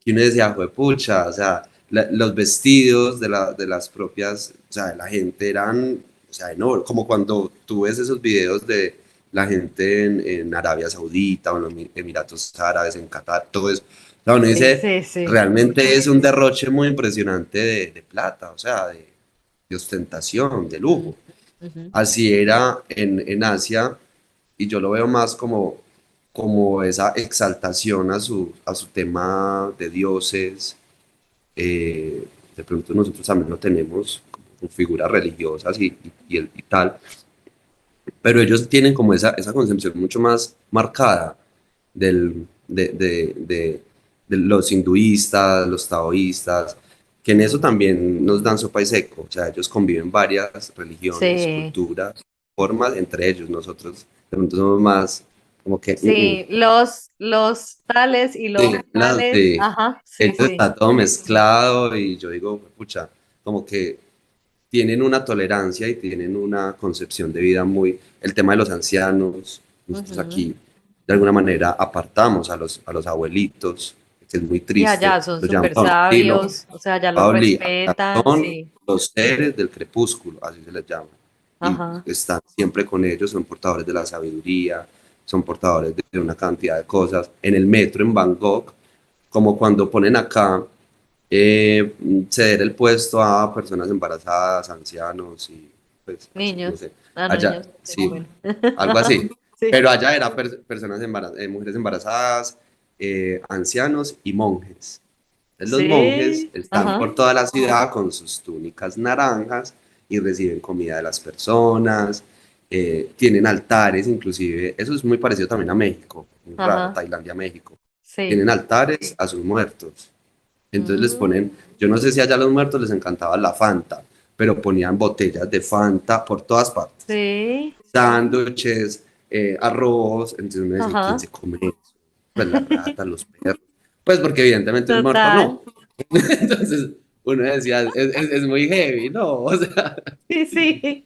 S2: que uno decía, pucha, o sea, los vestidos de las propias, o sea, de la gente eran, o sea, enormes, como cuando tú ves esos videos de la gente en Arabia Saudita o en los Emiratos Árabes, en Qatar, todo eso. O sea, uno
S1: Sí,
S2: dice,
S1: sí, sí.
S2: realmente es un derroche muy impresionante de plata, o sea, de ostentación, de
S1: Mm,
S2: lujo.
S1: ujú.
S2: Así era en Asia, y yo lo veo más como esa exaltación a su tema de dioses. De pronto nosotros también lo tenemos con figuras religiosas y tal, pero ellos tienen como esa concepción mucho más marcada de los hinduistas, los taoístas, que en eso
S1: Mm,
S2: también nos dan sopa y seco. O sea, ellos conviven varias religiones,
S1: sí,
S2: culturas, formas entre ellos. Nosotros de pronto somos más como que,
S1: sí, los tales y
S2: sí,
S1: los
S2: no,
S1: tales,
S2: sí.
S1: ajá, sí,
S2: Esto
S1: sí.
S2: está todo mezclado y yo digo, pucha, como que tienen una tolerancia y tienen una concepción de vida muy. El tema de los ancianos, nosotros
S1: Ujú.
S2: aquí de alguna manera apartamos a los abuelitos, que es muy
S1: Y
S2: triste,
S1: allá son
S2: los llamamos
S1: súper
S2: a un asilo.
S1: sabios, o sea, ya los
S2: Pauli,
S1: respetan,
S2: son
S1: sí,
S2: los seres del crepúsculo, así se les llama. Y
S1: ajá,
S2: están siempre con ellos, son portadores de la sabiduría, son portadores de una cantidad de cosas. En el metro en Bangkok, como cuando ponen acá ceder el puesto a personas embarazadas, ancianos y pues así, no
S1: niños,
S2: sé.
S1: ah, no,
S2: Allá,
S1: niños, sí,
S2: sí,
S1: bueno,
S2: algo así.
S1: sí,
S2: Pero allá era personas mujeres embarazadas, ancianos y monjes. Los monjes
S1: sí,
S2: están
S1: ajá,
S2: por toda la ciudad con sus túnicas naranjas y reciben comida de las personas, tienen altares, inclusive, eso es muy parecido también a México, muy raro,
S1: ajá,
S2: Tailandia, México.
S1: sí,
S2: Tienen altares a sus muertos. Entonces les
S1: mm,
S2: ponen, yo no sé si allá a los muertos les encantaba la Fanta, pero ponían botellas de Fanta por todas partes.
S1: sí,
S2: Sándwiches, arroz, entonces uno decía, ¿quién
S1: ajá,
S2: se come eso? Pues las ratas, los perros. Pues porque evidentemente el muerto
S1: total,
S2: no. Entonces uno decía, es muy heavy, ¿no? O sea,
S1: sí, sí.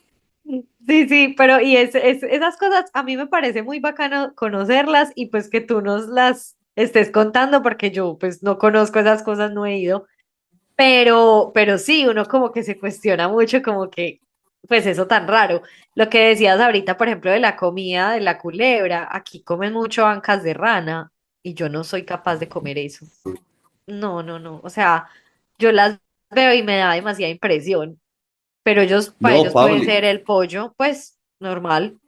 S1: Sí, sí, pero y esas cosas a mí me parece muy bacano conocerlas y pues que tú nos las estés contando porque yo pues no conozco esas cosas, no he ido, pero sí, uno como que se cuestiona mucho como que pues eso tan raro. Lo que decías ahorita, por ejemplo, de la comida de la culebra, aquí comen mucho ancas de rana y yo no soy capaz de comer eso. No, no, no, o sea, yo las veo y me da demasiada impresión, pero ellos, para
S2: no,
S1: ellos puede
S2: Pauli,
S1: ser el pollo, pues normal.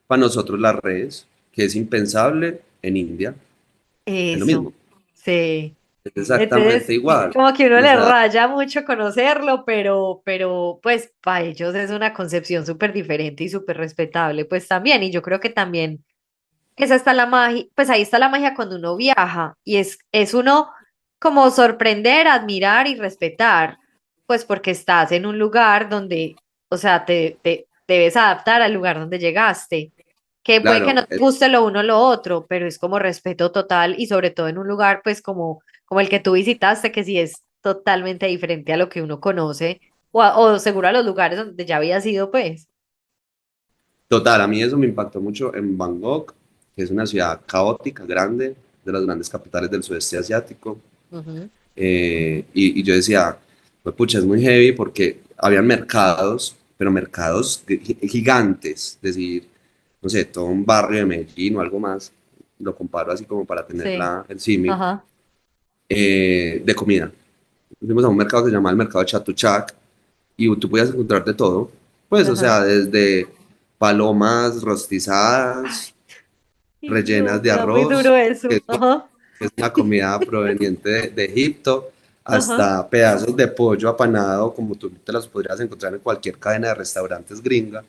S2: para nosotros la res, que es impensable en India, es lo
S1: Eso,
S2: mismo,
S1: sí.
S2: es exactamente
S1: Entonces,
S2: igual.
S1: como que uno
S2: O
S1: le
S2: sea,
S1: raya mucho conocerlo, pero pues para ellos es una concepción súper diferente y súper respetable, pues también. Y yo creo que también esa está la magia, pues ahí está la magia cuando uno viaja y es uno como sorprender, admirar y respetar, pues porque estás en un lugar donde, o sea, te debes adaptar al lugar donde llegaste. Que puede que
S2: claro,
S1: no te guste lo uno o lo otro, pero es como respeto total y sobre todo en un lugar pues como el que tú visitaste, que sí es totalmente diferente a lo que uno conoce o seguro a los lugares donde ya había ido pues.
S2: total, a mí eso me impactó mucho en Bangkok, que es una ciudad caótica, grande, de las grandes capitales del sudeste asiático.
S1: Ujú.
S2: Y yo decía, pues pucha, es muy heavy porque habían mercados, pero mercados gigantes, es decir, no sé, todo un barrio de Medellín o algo más, lo comparo así como para tener
S1: Sí,
S2: el símil,
S1: ajá,
S2: de comida. Fuimos a un mercado que se llamaba el mercado de Chatuchak y tú podías encontrar de todo, pues, o
S1: ajá.
S2: sea, desde palomas
S1: Ay,
S2: rostizadas,
S1: y
S2: rellenas
S1: no,
S2: de
S1: me da muy duro
S2: arroz,
S1: eso. Ajá.
S2: que es una comida proveniente de Egipto,
S1: Ajá,
S2: hasta pedazos de pollo apanado, como tú te los podrías encontrar en cualquier cadena de restaurantes gringa,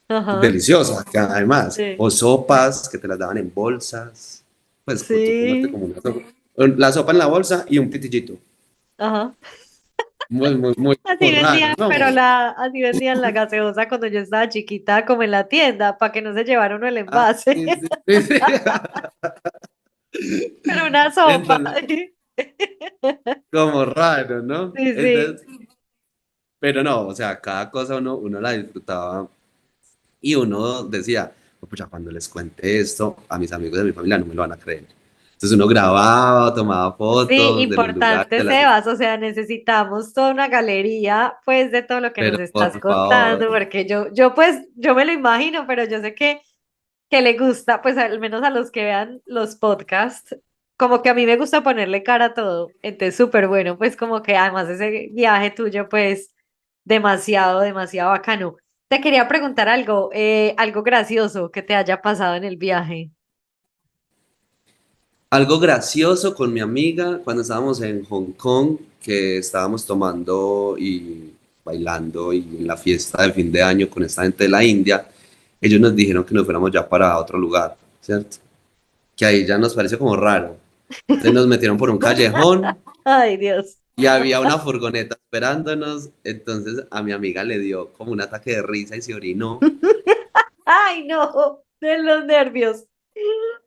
S1: ajá,
S2: deliciosa, que además,
S1: sí,
S2: o sopas que te las daban en bolsas, pues tú comerte
S1: sí,
S2: como una sopa, la sopa en la bolsa y un pitillito,
S1: ajá.
S2: muy, muy, muy,
S1: Así
S2: muy raro,
S1: vendían,
S2: ¿no?
S1: pero así vendían la gaseosa cuando yo estaba chiquita, como en la tienda, para que no se llevara uno el
S2: Ah,
S1: envase.
S2: sí, sí, sí, sí.
S1: Pero una sopa.
S2: Entonces, como raro, ¿no?
S1: Sí, sí.
S2: Entonces, pero no, o sea, cada cosa uno la disfrutaba y uno decía, pucha, cuando les cuente esto a mis amigos de mi familia no me lo van a creer. Entonces uno grababa, tomaba
S1: Sí,
S2: fotos de los lugares,
S1: importante, Sebas, o sea, necesitamos toda una galería, pues, de todo lo que nos
S2: pero
S1: estás
S2: por favor,
S1: contando, porque pues, yo me lo imagino, pero yo sé que le gusta, pues, al menos a los que vean los podcasts, como que a mí me gusta ponerle cara a todo, entonces, súper bueno, pues, como que además ese viaje tuyo, pues, demasiado, demasiado bacano. Te quería preguntar algo, algo gracioso que te haya pasado en el viaje.
S2: algo gracioso con mi amiga cuando estábamos en Hong Kong, que estábamos tomando y bailando y en la fiesta de fin de año con esta gente de la India, ellos nos dijeron que nos fuéramos ya para otro lugar, ¿cierto? Que ahí ya nos pareció como raro. Entonces nos metieron por un callejón
S1: Ay, Dios.
S2: y había una furgoneta esperándonos, entonces a mi amiga le dio como un ataque de risa y se orinó
S1: Ay, no, de los nervios.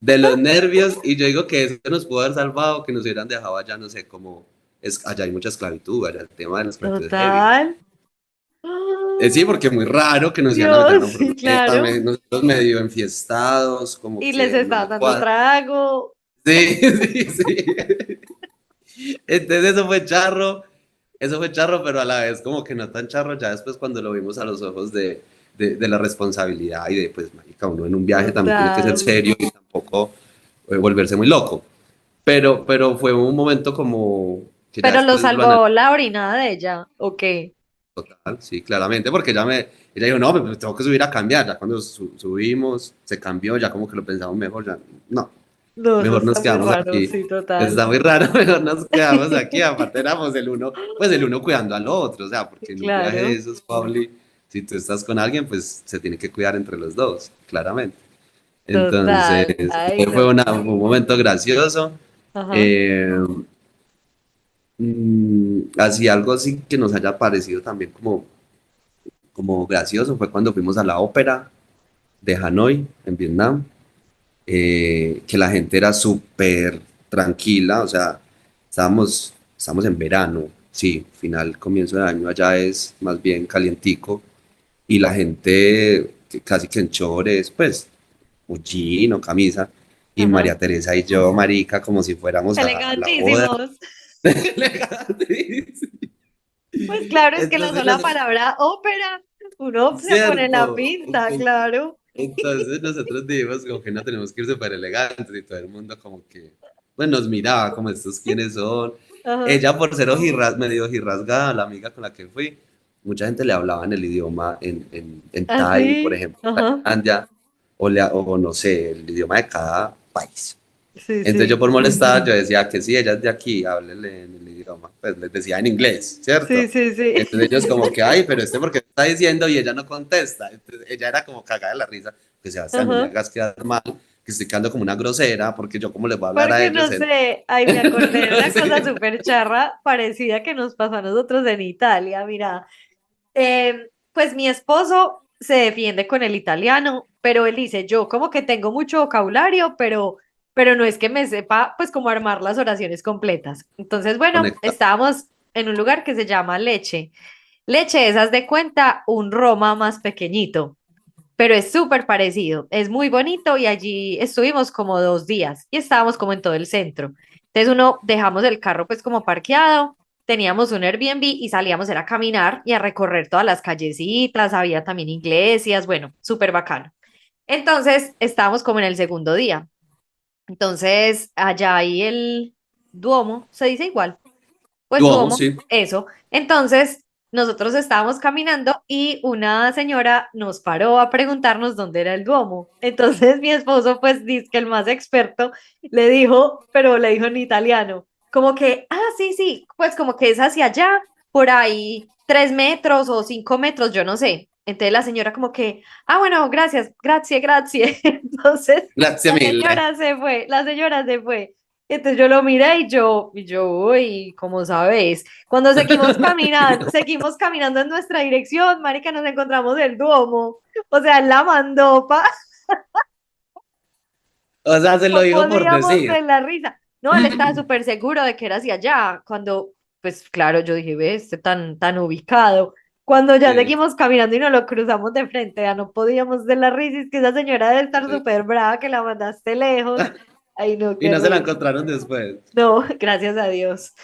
S2: de los nervios y yo digo que eso nos pudo haber salvado, que nos hubieran dejado allá, no sé, como es, allá hay mucha esclavitud, allá el tema de la esclavitud es heavy.
S1: Total. Ah,
S2: Sí, porque es muy raro que nos iban a meter en
S1: Dios,
S2: una
S1: sí,
S2: furgoneta,
S1: claro.
S2: nosotros medio enfiestados, como
S1: Y les
S2: que no
S1: estás
S2: me
S1: dando
S2: cuadra.
S1: trago.
S2: Sí, sí, sí. Entonces eso fue charro, pero a la vez como que no tan charro, ya después cuando lo vimos a los ojos de la responsabilidad y de, pues, marica, uno en un viaje también tiene que ser
S1: Total.
S2: serio y tampoco volverse muy loco. Pero fue un momento como que ya
S1: Pero lo
S2: después lo
S1: salvó la orinada de ella, ¿ok?
S2: total, sí, claramente, porque ella dijo, no, pues tengo que subir a cambiar, ya cuando subimos, se cambió, ya como que lo pensamos mejor, ya, no,
S1: No, eso
S2: mejor nos
S1: está muy
S2: quedamos
S1: raro,
S2: aquí.
S1: sí, total.
S2: Está muy raro, mejor nos quedamos aquí. Aparte éramos el uno, pues el uno cuidando al otro, o sea, porque en un viaje de
S1: Claro,
S2: esos, Pauli, si tú estás con alguien, pues se tiene que cuidar entre los dos, claramente. Entonces,
S1: total. Ay,
S2: fue
S1: no.
S2: un momento gracioso.
S1: Ajá,
S2: Eh, así algo así que nos haya parecido también como gracioso fue cuando fuimos a la ópera de Hanoi, en Vietnam, que la gente era súper tranquila, o sea, estábamos en verano, sí, final, comienzo de año, allá es más bien calientico, y la gente casi que en chores, pues, o jean o camisa, y
S1: ajá.
S2: María Teresa y yo, marica, como si fuéramos a la boda.
S1: Elegantísimos. Pues claro, es que la
S2: Entonces,
S1: sola palabra ópera, uno se pone en la
S2: cierto.
S1: pinta, claro.
S2: Entonces nosotros dijimos como que no tenemos que ir súper elegantes y todo el mundo como que, pues nos miraba como estos quiénes son.
S1: Ajá.
S2: Ella por ser medio ojirrasgada, la amiga con la que fui, mucha gente le hablaba en el idioma, en Thai, por
S1: Así,
S2: ejemplo,
S1: ajá.
S2: Tailandia, o no sé, el idioma de cada país.
S1: Sí,
S2: Entonces yo
S1: sí.
S2: por molestar, yo decía que sí, ella es de aquí, háblele en el idioma. Pues les decía en inglés,
S1: Sí,
S2: ¿cierto?
S1: sí, sí.
S2: Entonces ellos como que, ay, pero este porque está diciendo y ella no contesta. Entonces ella era como cagada de la risa, que Sebastián, no me
S1: Ajá.
S2: hagas quedar mal, que estoy quedando como una grosera, porque yo como les voy a hablar a
S1: Porque
S2: ellos
S1: no
S2: en...
S1: sé, ay, me acordé de una
S2: Sí.
S1: cosa súper charra parecida que nos pasó a nosotros en Italia. Mira, pues mi esposo se defiende con el italiano, pero él dice, yo como que tengo mucho vocabulario, pero no es que me sepa, pues, como armar las oraciones completas. Entonces, bueno,
S2: Conecta.
S1: estábamos en un lugar que se llama Leche. Leche, esas de cuenta, un Roma más pequeñito, pero es súper parecido, es muy bonito y allí estuvimos como 2 días y estábamos como en todo el centro. Entonces uno dejamos el carro pues como parqueado, teníamos un Airbnb y salíamos era a caminar y a recorrer todas las callecitas, había también iglesias, bueno, súper bacano. Entonces estábamos como en el segundo día. Entonces allá hay el Duomo, se dice igual. Pues
S2: Duomo,
S1: Duomo,
S2: sí.
S1: eso. Entonces, nosotros estábamos caminando y una señora nos paró a preguntarnos dónde era el Duomo. Entonces, mi esposo, pues, dice que el más experto, le dijo, pero le dijo en italiano. como que, sí, sí, pues como que es hacia allá, por ahí 3 metros o 5 metros, yo no sé. Entonces la señora como que, bueno, gracias, gracias, gracias. Entonces
S2: Gracias mille.
S1: la señora se fue. Entonces yo lo miré uy, como sabes, cuando seguimos caminando en nuestra dirección, marica, nos encontramos el Duomo, o sea, en la mandopa.
S2: O sea, se lo
S1: No
S2: digo por
S1: podíamos
S2: decir.
S1: de la risa. No, él estaba súper seguro de que era hacia allá. Cuando, pues claro, yo dije, ve, este tan ubicado. Cuando ya
S2: Sí,
S1: seguimos caminando y nos lo cruzamos de frente, ya no podíamos de la risa. Es que esa señora debe estar
S2: sí.
S1: súper brava que la mandaste lejos. Ay, no,
S2: Y
S1: qué
S2: no se la
S1: risa.
S2: encontraron después.
S1: No, gracias a Dios.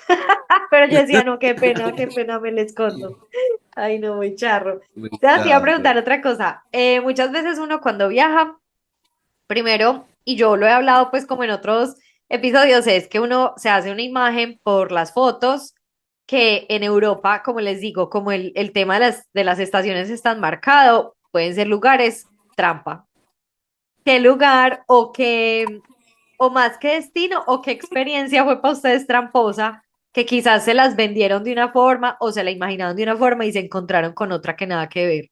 S1: Pero yo decía, no, qué pena me les conto. Ay, no, muy charro.
S2: Muy
S1: Ya te iba a
S2: charro.
S1: preguntar otra cosa. Muchas veces uno cuando viaja, primero, y yo lo he hablado pues como en otros episodios, es que uno se hace una imagen por las fotos, que en Europa, como les digo, como el tema de las estaciones es tan marcado, pueden ser lugares trampa. ¿Qué lugar o más que destino o qué experiencia fue para ustedes tramposa, que quizás se las vendieron de una forma o se la imaginaron de una forma y se encontraron con otra que nada que ver?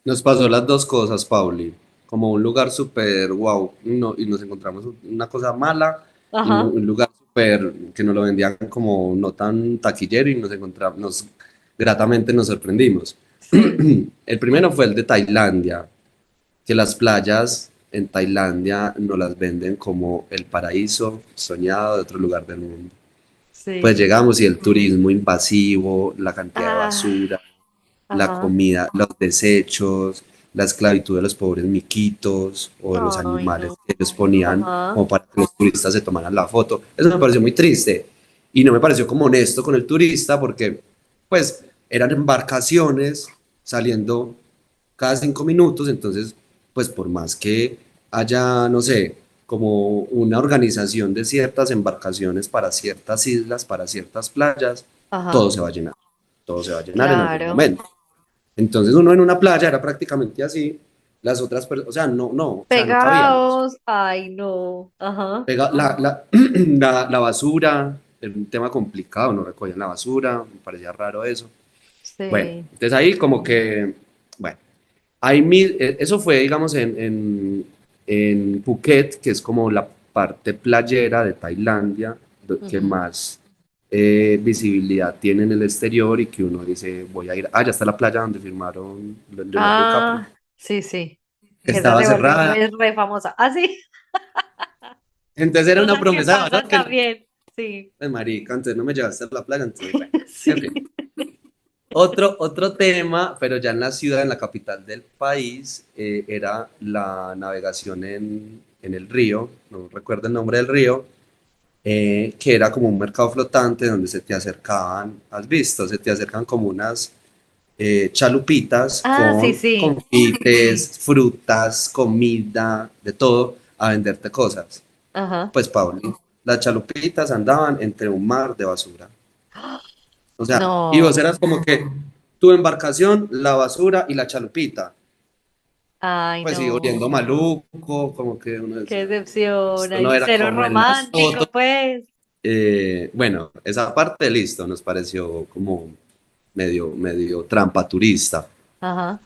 S2: Nos pasó las dos cosas, Pauli. Como un lugar súper wow, y nos encontramos una cosa mala, y
S1: Ajá,
S2: un lugar súper que nos lo vendían como no tan taquillero, y nos encontramos, gratamente nos sorprendimos.
S1: sí,
S2: El primero fue el de Tailandia, que las playas en Tailandia nos las venden como el paraíso soñado de otro lugar del mundo. Pues
S1: sí.
S2: llegamos y el turismo invasivo, la cantidad de
S1: Ah,
S2: basura, la
S1: ajá.
S2: comida, los desechos, la esclavitud de los pobres miquitos o de los
S1: Ay,
S2: animales
S1: no.
S2: que ellos ponían
S1: Ajá.
S2: como para que los turistas se tomaran la foto. Eso me pareció muy triste y no me pareció como honesto con el turista porque pues eran embarcaciones saliendo cada 5 minutos, entonces pues por más que haya, no sé, como una organización de ciertas embarcaciones para ciertas islas, para ciertas playas, todo
S1: Ajá.
S2: se va a llenar, todo se va a llenar en algún
S1: Claro.
S2: momento. Entonces uno en una playa era prácticamente así, las otras personas, o sea, o sea, no cabíamos.
S1: Pegados. Ay, no. Ajá.
S2: La basura, era un tema complicado, no recogían la basura, me parecía raro eso. Bueno,
S1: Sí.
S2: entonces ahí como que, bueno, ahí eso fue, digamos, en Phuket, que es como la parte playera de Tailandia, que
S1: Ujú.
S2: más visibilidad tiene en el exterior y que uno dice, voy a ir, ya está la playa donde firmaron Leonardo DiCaprio,
S1: Sí, sí.
S2: que
S1: Que esa
S2: estaba
S1: se vuelve
S2: cerrada.
S1: re famosa. Ah, sí.
S2: Entonces era una
S1: Cosas que
S2: promesa de valor
S1: pasan
S2: que,
S1: también. Sí.
S2: pues marica, entonces no me llevaste a la playa, entonces bueno, en
S1: Sí.
S2: fin. Otro tema, pero ya en la ciudad, en la capital del país, era la navegación en el río, no recuerdo el nombre del río, que era como un mercado flotante donde se te acercaban, has visto, se te acercan como unas chalupitas
S1: Sí,
S2: con
S1: sí.
S2: confites, frutas, comida, de todo, a venderte cosas.
S1: Ajá.
S2: Pues, Pablo, las chalupitas andaban entre un mar de basura. O sea, y vos
S1: No.
S2: eras como que tu embarcación, la basura y la chalupita.
S1: Ay,
S2: Pues sí, oliendo
S1: no.
S2: maluco, como que uno
S1: Qué
S2: decía,
S1: decepción.
S2: esto no
S1: Ay,
S2: era
S1: cero
S2: como en las
S1: romántico,
S2: fotos.
S1: pues.
S2: Bueno, esa parte, listo, nos pareció como medio trampa turista.
S1: Ajá.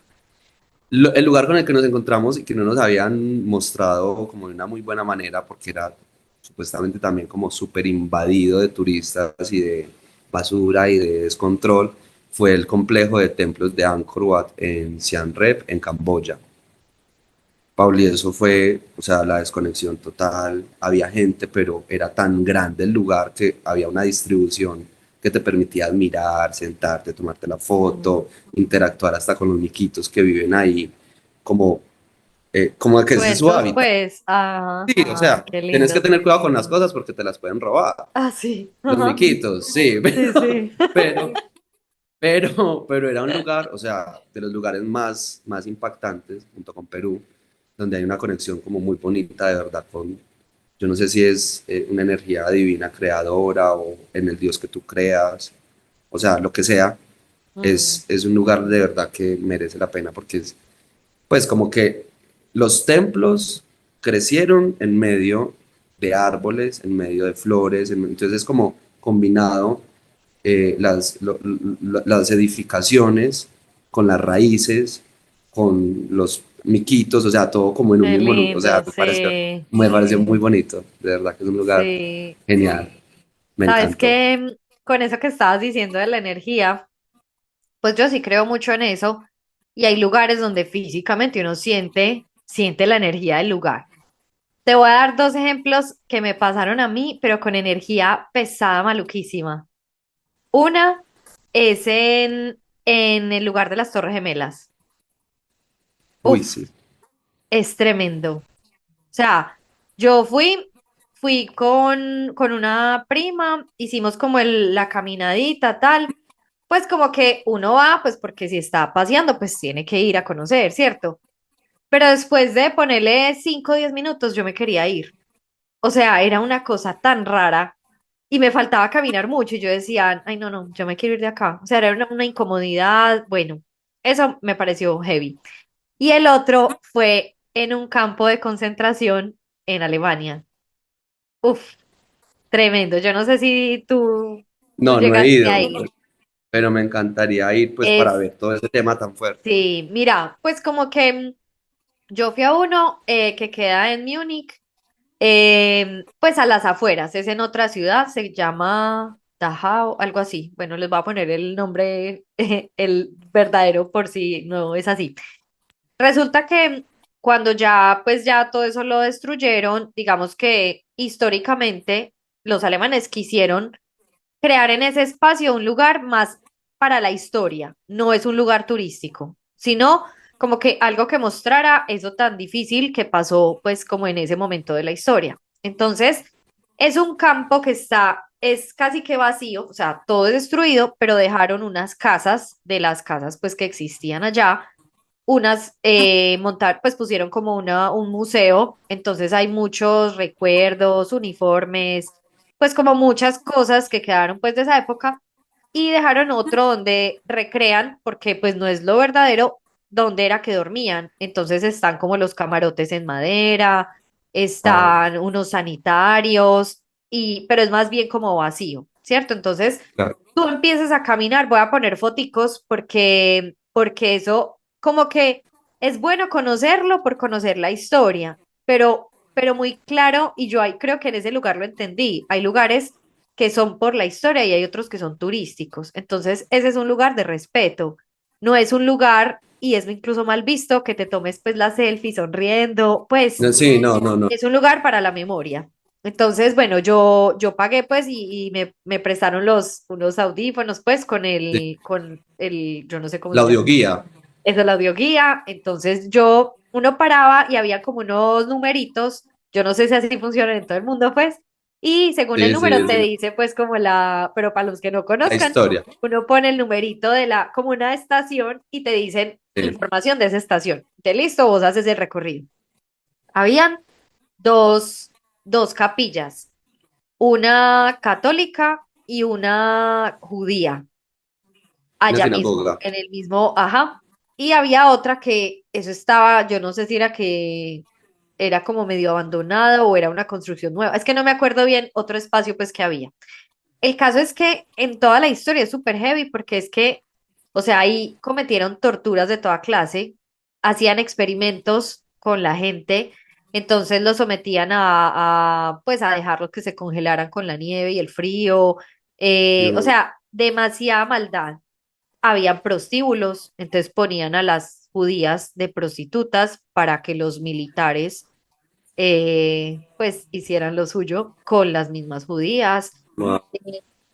S2: El lugar con el que nos encontramos y que no nos habían mostrado como de una muy buena manera, porque era supuestamente también como súper invadido de turistas y de basura y de descontrol, fue el complejo de templos de Angkor Wat en Siem Reap, en Camboya. Pauli, eso fue, o sea, la desconexión total. Había gente, pero era tan grande el lugar que había una distribución que te permitía admirar, sentarte, tomarte la
S1: Ujú.
S2: foto, interactuar hasta con los miquitos que viven ahí, como, como que ese es su
S1: Sueltos,
S2: hábitat.
S1: pues. Ajá.
S2: Sí, o sea,
S1: Qué
S2: tienes que
S1: lindo.
S2: tener cuidado con las cosas porque te las pueden robar.
S1: Sí.
S2: Los
S1: Ajá.
S2: miquitos, sí,
S1: Sí, sí.
S2: pero, pero era un lugar, o sea, de los lugares más impactantes, junto con Perú, donde hay una conexión como muy bonita de verdad con, yo no sé si es una energía divina creadora o en el Dios que tú creas, o sea, lo que sea,
S1: Mm.
S2: es un lugar de verdad que merece la pena porque es, pues como que los templos crecieron en medio de árboles, en medio de flores, entonces es como combinado las edificaciones con las raíces, con los miquitos, o sea, todo como en un
S1: Qué
S2: mismo lugar, o sea,
S1: lindo, sí,
S2: me pareció muy bonito, de verdad que es un lugar
S1: sí.
S2: genial, me
S1: Sabes
S2: encantó.
S1: que con eso que estabas diciendo de la energía, pues yo sí creo mucho en eso y hay lugares donde físicamente uno siente la energía del lugar. Te voy a dar dos ejemplos que me pasaron a mí, pero con energía pesada, maluquísima. Una es en el lugar de las Torres Gemelas.
S2: Uy,
S1: Uf,
S2: sí,
S1: es tremendo. O sea, yo fui con una prima, hicimos como la caminadita, tal. Pues como que uno va, pues porque si está paseando, pues tiene que ir a conocer, ¿cierto? Pero después de ponerle 5 o 10 minutos, yo me quería ir. O sea, era una cosa tan rara y me faltaba caminar mucho y yo decía, ay, no, no, yo me quiero ir de acá. O sea, era una incomodidad, bueno, eso me pareció heavy. Y el otro fue en un campo de concentración en Alemania. Uf, tremendo. Yo no sé si tú
S2: no, no he
S1: llegaste
S2: ido,
S1: ahí.
S2: pero me encantaría ir pues para
S1: Es,
S2: ver todo ese tema tan fuerte.
S1: sí, mira, pues como que yo fui a uno que queda en Múnich, pues a las afueras, es en otra ciudad, se llama Dachau, algo así. Bueno, les voy a poner el nombre, el verdadero, por si no es así. Resulta que cuando ya, pues ya todo eso lo destruyeron, digamos que históricamente los alemanes quisieron crear en ese espacio un lugar más para la historia, no es un lugar turístico, sino como que algo que mostrara eso tan difícil que pasó pues como en ese momento de la historia. Entonces, es un campo que es casi que vacío, o sea, todo es destruido, pero dejaron unas casas de las casas pues que existían allá, pues pusieron como un museo, entonces hay muchos recuerdos, uniformes, pues como muchas cosas que quedaron pues de esa época y dejaron otro donde recrean, porque pues no es lo verdadero, donde era que dormían. Entonces están como los camarotes en madera,
S2: Wow,
S1: están unos sanitarios, pero es más bien como vacío, ¿cierto? Entonces
S2: claro.
S1: tú empiezas a caminar, voy a poner foticos porque eso como que es bueno conocerlo por conocer la historia, pero muy claro, y yo ahí creo que en ese lugar lo entendí. Hay lugares que son por la historia y hay otros que son turísticos. Entonces, ese es un lugar de respeto. No es un lugar, y es incluso mal visto, que te tomes pues la selfie sonriendo, pues
S2: No, sí, no, no, no.
S1: es un lugar para la memoria. Entonces, bueno, yo pagué pues y me prestaron unos audífonos pues
S2: Sí.
S1: con el, yo no sé cómo
S2: La
S1: se llama,
S2: audioguía.
S1: eso, la audioguía. Entonces uno paraba y había como unos numeritos, yo no sé si así funciona en todo el mundo pues, y según el
S2: Sí,
S1: número
S2: sí,
S1: te
S2: sí.
S1: dice pues como pero para los que no
S2: La
S1: conozcan,
S2: historia.
S1: uno pone el numerito como una estación y te dicen
S2: Sí.
S1: información de esa estación. De listo, vos haces el recorrido. Habían dos, dos capillas, una católica y una judía,
S2: Una
S1: allá mismo,
S2: sinagoga.
S1: en el mismo, ajá. Y había otra que eso estaba, yo no sé si era que era como medio abandonada o era una construcción nueva. Es que no me acuerdo bien otro espacio pues que había. El caso es que en toda la historia es súper heavy porque es que, o sea, ahí cometieron torturas de toda clase, hacían experimentos con la gente, entonces los sometían pues a dejarlos que se congelaran con la nieve y el frío, o
S2: Dios.
S1: sea, demasiada maldad. Habían prostíbulos, entonces ponían a las judías de prostitutas para que los militares pues hicieran lo suyo con las mismas judías.
S2: Wow,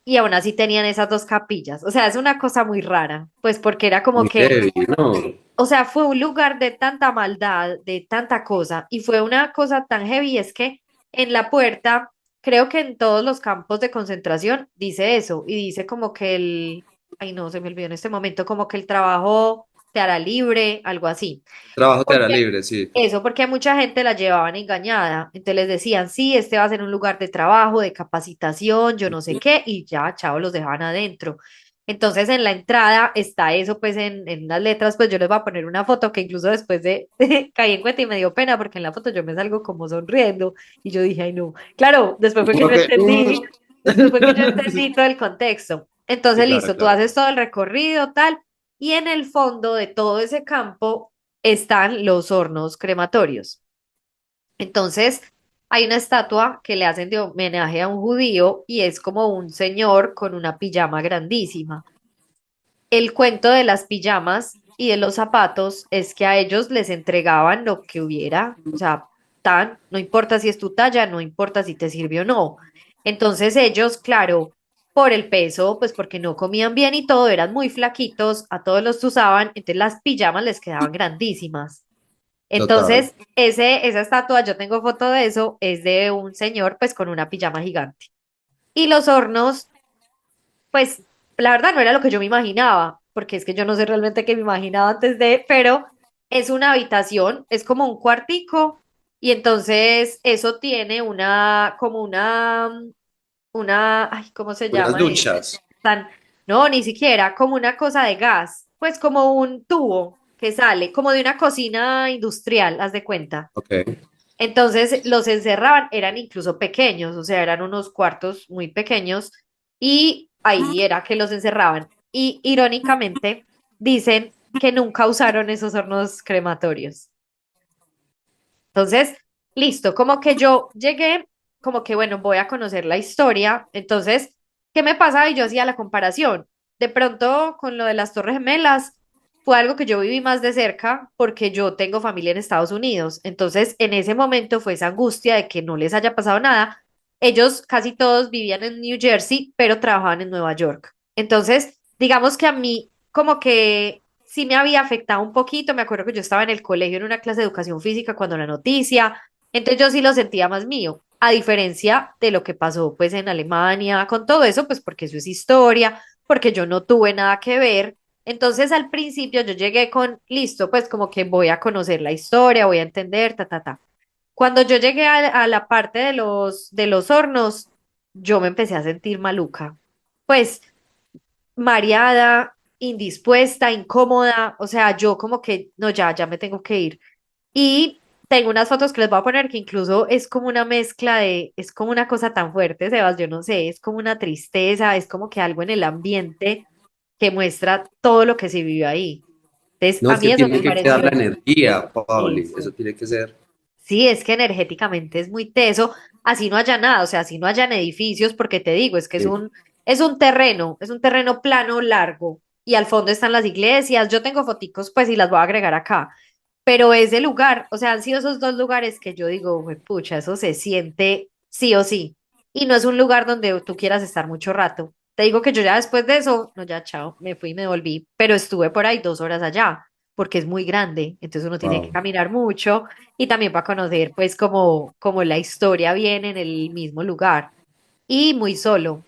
S1: Y aún así tenían esas dos capillas. O sea, es una cosa muy rara, pues porque era como
S2: muy
S1: que,
S2: heavy, ¿no?
S1: o sea, fue un lugar de tanta maldad, de tanta cosa, y fue una cosa tan heavy, es que en la puerta, creo que en todos los campos de concentración dice eso, y dice como que ay no, se me olvidó en este momento, como que el trabajo te hará libre, algo así.
S2: Trabajo te hará
S1: Porque
S2: libre, sí.
S1: eso, porque a mucha gente la llevaban engañada. Entonces les decían, sí, este va a ser un lugar de trabajo, de capacitación, yo no sé qué, y ya, chao, los dejaban adentro. Entonces en la entrada está eso, pues en unas letras, pues yo les voy a poner una foto que incluso después de caí en cuenta y me dio pena porque en la foto yo me salgo como sonriendo y yo dije, ay no, claro, después fue que
S2: Como
S1: yo
S2: que,
S1: entendí, después fue que yo entendí todo el contexto.
S2: sí,
S1: Entonces
S2: claro,
S1: listo, tú
S2: claro.
S1: haces todo el recorrido, tal, y en el fondo de todo ese campo están los hornos crematorios. Entonces, hay una estatua que le hacen de homenaje a un judío y es como un señor con una pijama grandísima. El cuento de las pijamas y de los zapatos es que a ellos les entregaban lo que hubiera, o sea, tan, no importa si es tu talla, no importa si te sirve o no. Entonces ellos, claro, por el peso, pues porque no comían bien y todo, eran muy flaquitos, a todos los usaban, entonces las pijamas les quedaban grandísimas.
S2: Total.
S1: Entonces, esa estatua, yo tengo foto de eso, es de un señor pues con una pijama gigante. Y los hornos, pues la verdad no era lo que yo me imaginaba, porque es que yo no sé realmente qué me imaginaba antes de, pero es una habitación, es como un cuartico, y entonces eso tiene como ay, ¿cómo se
S2: Unas
S1: llama
S2: duchas.
S1: tan, no, ni siquiera, como una cosa de gas, pues como un tubo que sale, como de una cocina industrial, haz de cuenta.
S2: Ok.
S1: Entonces los encerraban, eran incluso pequeños, o sea, eran unos cuartos muy pequeños y ahí era que los encerraban. Y irónicamente dicen que nunca usaron esos hornos crematorios. Entonces, listo, como que yo llegué, como que bueno, voy a conocer la historia. Entonces, ¿qué me pasaba? Y yo hacía la comparación. De pronto, con lo de las Torres Gemelas, fue algo que yo viví más de cerca porque yo tengo familia en Estados Unidos. Entonces, en ese momento fue esa angustia de que no les haya pasado nada. Ellos casi todos vivían en New Jersey, pero trabajaban en Nueva York. Entonces, digamos que a mí, como que sí me había afectado un poquito. Me acuerdo que yo estaba en el colegio en una clase de educación física cuando la noticia, entonces yo sí lo sentía más mío, a diferencia de lo que pasó pues en Alemania con todo eso, pues porque eso es historia, porque yo no tuve nada que ver. Entonces al principio yo llegué con, listo, pues como que voy a conocer la historia, voy a entender, ta, ta, ta. Cuando yo llegué a la parte de los hornos, yo me empecé a sentir maluca. Pues mareada, indispuesta, incómoda, o sea, yo como que, no, ya me tengo que ir. Y tengo unas fotos que les voy a poner que incluso es como una mezcla de, es como una cosa tan fuerte, Sebas, yo no sé, es como una tristeza, es como que algo en el ambiente que muestra todo lo que se vivió ahí. Entonces,
S2: No,
S1: a
S2: es que
S1: mí eso
S2: tiene
S1: me
S2: que quedar la
S1: pareció
S2: energía, Pauli. Eso
S1: eso.
S2: tiene que ser.
S1: Sí, es que energéticamente es muy teso, así no haya nada, o sea, así no hayan edificios, porque te digo, es que
S2: Sí.
S1: es un terreno plano largo, y al fondo están las iglesias, yo tengo foticos, pues, y las voy a agregar acá, pero ese lugar, o sea, han sido esos dos lugares que yo digo, pucha, eso se siente sí o sí, y no es un lugar donde tú quieras estar mucho rato. Te digo que yo ya después de eso, no, ya, chao, me fui y me volví, pero estuve por ahí 2 horas allá, porque es muy grande, entonces uno tiene que
S2: Wow.
S1: caminar mucho y también para conocer pues como la historia viene en el mismo lugar y muy solo.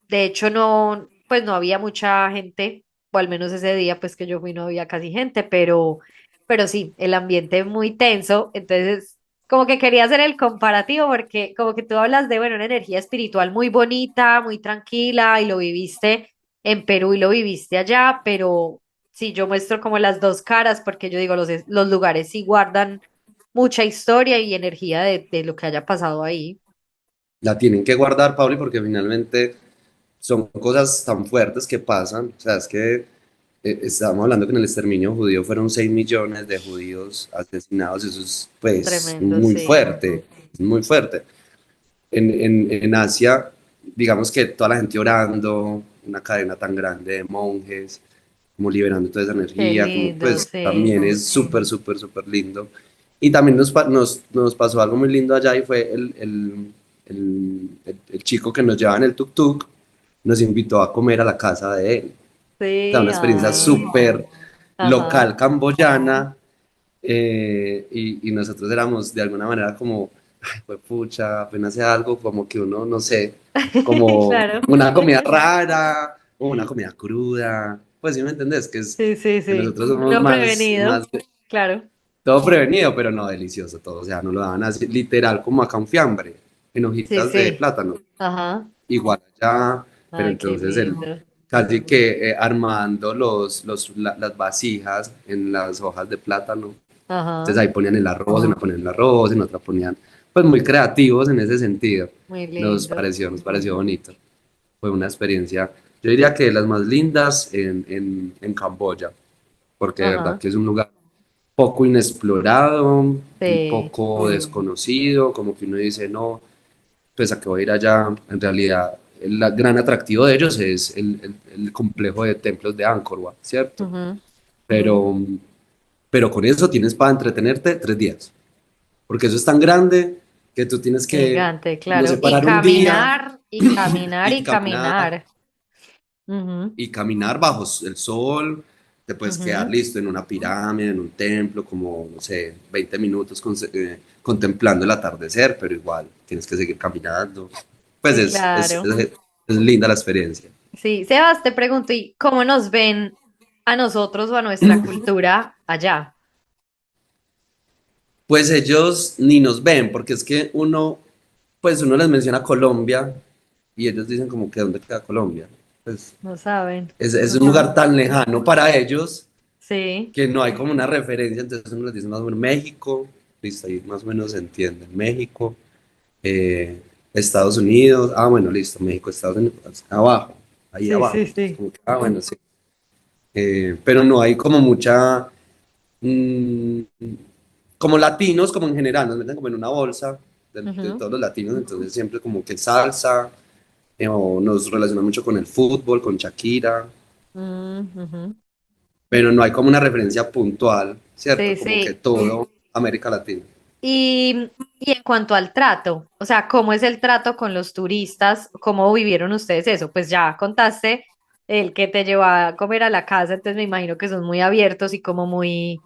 S1: De hecho no, pues no había mucha gente, o al menos ese día pues que yo fui no había casi gente, pero sí, el ambiente muy tenso, entonces como que quería hacer el comparativo porque como que tú hablas de, bueno, una energía espiritual muy bonita, muy tranquila y lo viviste en Perú y lo viviste allá, pero sí, yo muestro como las dos caras porque yo digo, los lugares sí guardan mucha historia y energía de lo que haya pasado ahí.
S2: La tienen que guardar, Pauli, porque finalmente son cosas tan fuertes que pasan. O sea, es que estábamos hablando que en el exterminio judío fueron 6 millones de judíos asesinados. Eso es, pues,
S1: Tremendo,
S2: muy
S1: sí.
S2: fuerte, muy fuerte. En Asia, digamos que toda la gente orando, una cadena tan grande de monjes, como liberando toda esa
S1: Qué
S2: energía, como
S1: lindo,
S2: pues
S1: sí.
S2: también es súper, súper, súper lindo. Y también nos pasó algo muy lindo allá y fue el chico que nos llevaba en el tuk-tuk, nos invitó a comer a la casa de él. O sea,
S1: Sí,
S2: una experiencia
S1: ah,
S2: súper
S1: ajá.
S2: local camboyana, y nosotros éramos de alguna manera como, ay, pues pucha, apenas sea algo como que uno, no sé, como
S1: Claro.
S2: una comida rara o una comida cruda, pues sí me entendés,
S1: Sí, sí,
S2: que
S1: sí.
S2: nosotros somos
S1: No
S2: más,
S1: prevenido, claro.
S2: todo prevenido, pero no delicioso todo, o sea, no lo daban así, literal como acá un fiambre, en
S1: Sí,
S2: hojitas de
S1: sí.
S2: plátano,
S1: Ajá.
S2: igual allá, pero
S1: Ay, qué
S2: entonces
S1: lindo.
S2: casi que armando las vasijas en las hojas de plátano. Entonces
S1: Ajá,
S2: ahí ponían el arroz, en una ponían el arroz, en otra ponían, pues muy creativos en ese sentido.
S1: muy lindo.
S2: Nos pareció bonito. Fue una experiencia, yo diría que de las más lindas en Camboya, porque de verdad
S1: Ajá,
S2: que es un lugar poco inexplorado, un
S1: sí,
S2: poco desconocido, como que uno dice, no, pues a qué voy a ir allá. En realidad, el gran atractivo de ellos es el complejo de templos de Angkor Wat, ¿cierto?
S1: ujú,
S2: Pero, pero con eso tienes para entretenerte 3 días, porque eso es tan grande que tú tienes que,
S1: gigante,
S2: no
S1: claro.
S2: sé, parar un día
S1: Y caminar,
S2: y
S1: y
S2: caminar
S1: caminar. Ujú,
S2: y caminar bajo el sol, te puedes quedar
S1: ujú,
S2: listo en una pirámide, en un templo, como, no sé, 20 minutos contemplando el atardecer, pero igual tienes que seguir caminando. Pues
S1: sí, claro.
S2: es linda la experiencia.
S1: Sí, Sebas, te pregunto, ¿y cómo nos ven a nosotros o a nuestra cultura allá?
S2: Pues ellos ni nos ven, porque es que pues uno les menciona Colombia y ellos dicen como que ¿dónde queda Colombia? Pues
S1: No saben.
S2: es un lugar tan lejano para ellos
S1: Sí,
S2: que no hay como una referencia, entonces uno les dice más o menos México, listo, ahí más o menos se entiende, México, eh, Estados Unidos, bueno, listo, México, Estados Unidos, abajo, ahí
S1: sí,
S2: abajo,
S1: sí, sí.
S2: como que, bueno, sí. Pero no hay como mucha, mm, como latinos, como en general, nos meten como en una bolsa de
S1: Ujú,
S2: todos los latinos, entonces siempre como que salsa, o nos relacionamos mucho con el fútbol, con Shakira,
S1: ujú.
S2: pero no hay como una referencia puntual, ¿cierto?
S1: Sí,
S2: Como que
S1: sí.
S2: todo América Latina.
S1: Y en cuanto al trato, o sea, ¿cómo es el trato con los turistas? ¿Cómo vivieron ustedes eso? Pues ya contaste el que te llevó a comer a la casa, entonces me imagino que son muy abiertos y como muy,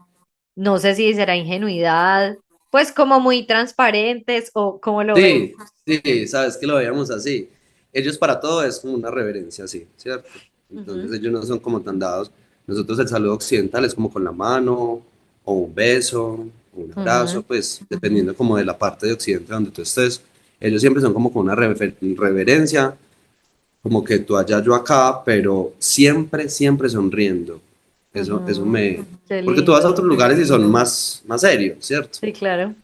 S1: no sé si será ingenuidad, pues como muy transparentes o cómo lo ves.
S2: Sí, sí, sabes que lo veíamos así. Ellos para todo es como una reverencia así, ¿cierto? Entonces
S1: Ujú,
S2: ellos no son como tan dados. Nosotros el saludo occidental es como con la mano, o un beso, o un abrazo,
S1: ujú,
S2: pues dependiendo como de la parte de occidente donde tú estés. Ellos siempre son como con una reverencia, como que tú allá, yo acá, pero siempre, siempre sonriendo. Eso
S1: ujú.
S2: me...
S1: Qué
S2: Porque tú vas a otros
S1: lindo.
S2: lugares y son más serios, ¿cierto?
S1: Sí, claro.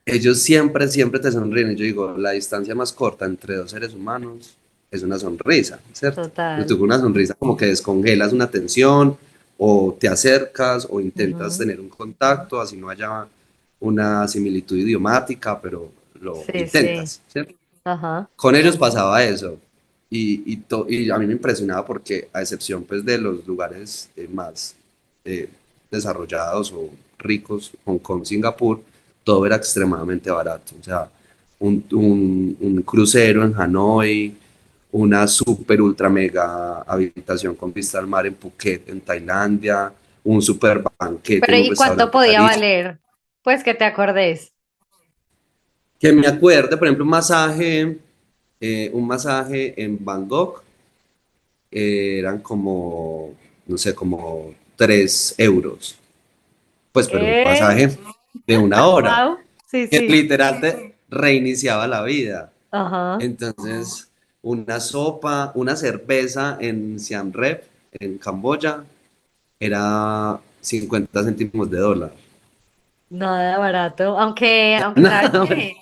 S2: Ellos siempre, siempre te sonríen. Y yo digo, la distancia más corta entre dos seres humanos es una sonrisa, ¿cierto? Entonces tú
S1: Total.
S2: con una sonrisa como que descongelas una tensión o te acercas o intentas
S1: Ujú.
S2: tener un contacto, así no haya una similitud idiomática, pero lo
S1: Sí, sí.
S2: intentas, ¿cierto?
S1: Ajá.
S2: Con ellos pasaba eso. Y a mí me impresionaba porque a excepción pues de los lugares más eh, desarrollados o ricos, Hong Kong, Singapur, todo era extremadamente barato. O sea, un crucero en Hanoi, una super ultra mega habitación con vista al mar en Phuket, en Tailandia, un super banquete
S1: Pero
S2: en un
S1: ¿y cuánto
S2: restaurante
S1: podía
S2: carísimo.
S1: valer? Pues que te acordes.
S2: Que me acuerde, por ejemplo, un masaje en Bangkok eran como, no sé, como 3 euros. Pues, pero un
S1: ¿Qué?
S2: masaje de 1 hora,
S1: Wow. Sí,
S2: que
S1: sí.
S2: literal te reiniciaba la vida.
S1: Ajá.
S2: Entonces, una sopa, una cerveza en Siem Reap, en Camboya, era 50 céntimos de dólar.
S1: Nada barato. Aunque ¿sabes
S2: Nada,
S1: qué?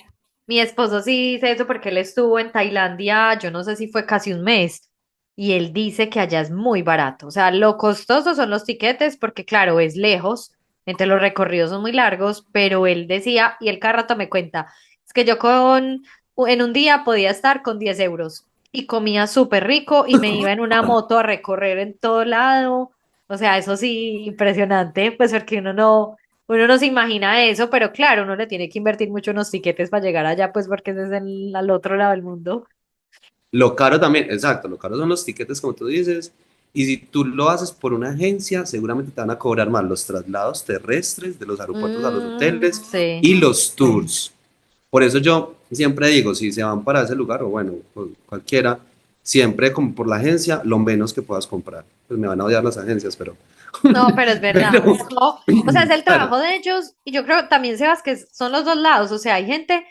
S1: Mi esposo sí dice eso porque él estuvo en Tailandia, yo no sé si fue casi un mes, y él dice que allá es muy barato. O sea, lo costoso son los tiquetes porque, claro, es lejos, entre los recorridos son muy largos, pero él decía, y él cada rato me cuenta, es que en un día podía estar con 10 euros y comía súper rico y me iba en una moto a recorrer en todo lado. O sea, eso sí, impresionante, pues porque uno no se imagina eso, pero claro, uno le tiene que invertir mucho en los tiquetes para llegar allá, pues porque ese es al otro lado del mundo.
S2: lo caro también, exacto, lo caro son los tiquetes, como tú dices, y si tú lo haces por una agencia, seguramente te van a cobrar más los traslados terrestres de los aeropuertos a los hoteles
S1: Sí.
S2: y los tours. Por eso yo siempre digo, si se van para ese lugar, o bueno, cualquiera, siempre como por la agencia, lo menos que puedas comprar. Pues me van a odiar las agencias, pero,
S1: No, pero es verdad.
S2: pero,
S1: No, o sea, es el
S2: claro,
S1: trabajo de ellos y yo creo también, Sebas, que son los dos lados. O sea, hay gente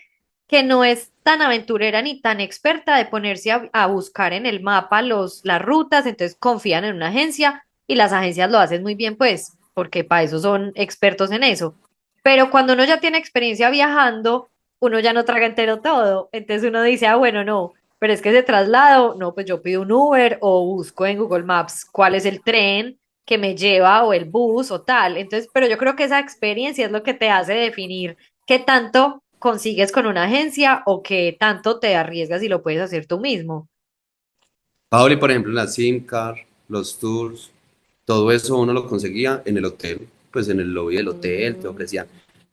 S1: que no es tan aventurera ni tan experta de ponerse a buscar en el mapa las rutas, entonces confían en una agencia y las agencias lo hacen muy bien, pues, porque para eso son expertos en eso. Pero cuando uno ya tiene experiencia viajando, uno ya no traga entero todo. Entonces uno dice, ah, bueno, no, pero es que ese traslado, no, pues yo pido un Uber o busco en Google Maps cuál es el tren que me lleva o el bus o tal. Entonces, pero yo creo que esa experiencia es lo que te hace definir qué tanto consigues con una agencia o qué tanto te arriesgas y lo puedes hacer tú mismo.
S2: Pauli, por ejemplo, en la SIM card, los tours, todo eso uno lo conseguía en el hotel, pues en el lobby del hotel te
S1: Mm,
S2: ofrecían.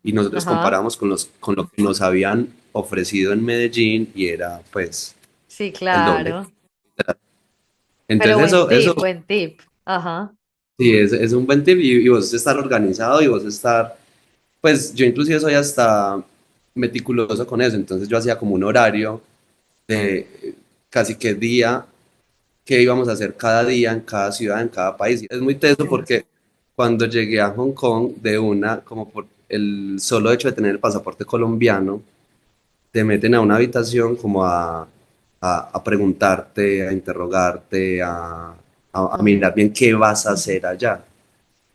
S2: Y nosotros
S1: ajá,
S2: comparábamos con lo que nos habían ofrecido en Medellín y era pues
S1: sí,
S2: el doble.
S1: claro. Pero
S2: Entonces eso
S1: buen tip. Ajá.
S2: sí es un buen tip y vos estar organizado y vos estar, pues yo inclusive soy hasta meticuloso con eso, entonces yo hacía como un horario de casi que día qué íbamos a hacer cada día en cada ciudad, en cada país. Es muy teso
S1: Sí.
S2: porque cuando llegué a Hong Kong, de una, como por el solo hecho de tener el pasaporte colombiano, te meten a una habitación como a preguntarte, a interrogarte, a
S1: Ajá.
S2: mirar bien qué vas a hacer allá.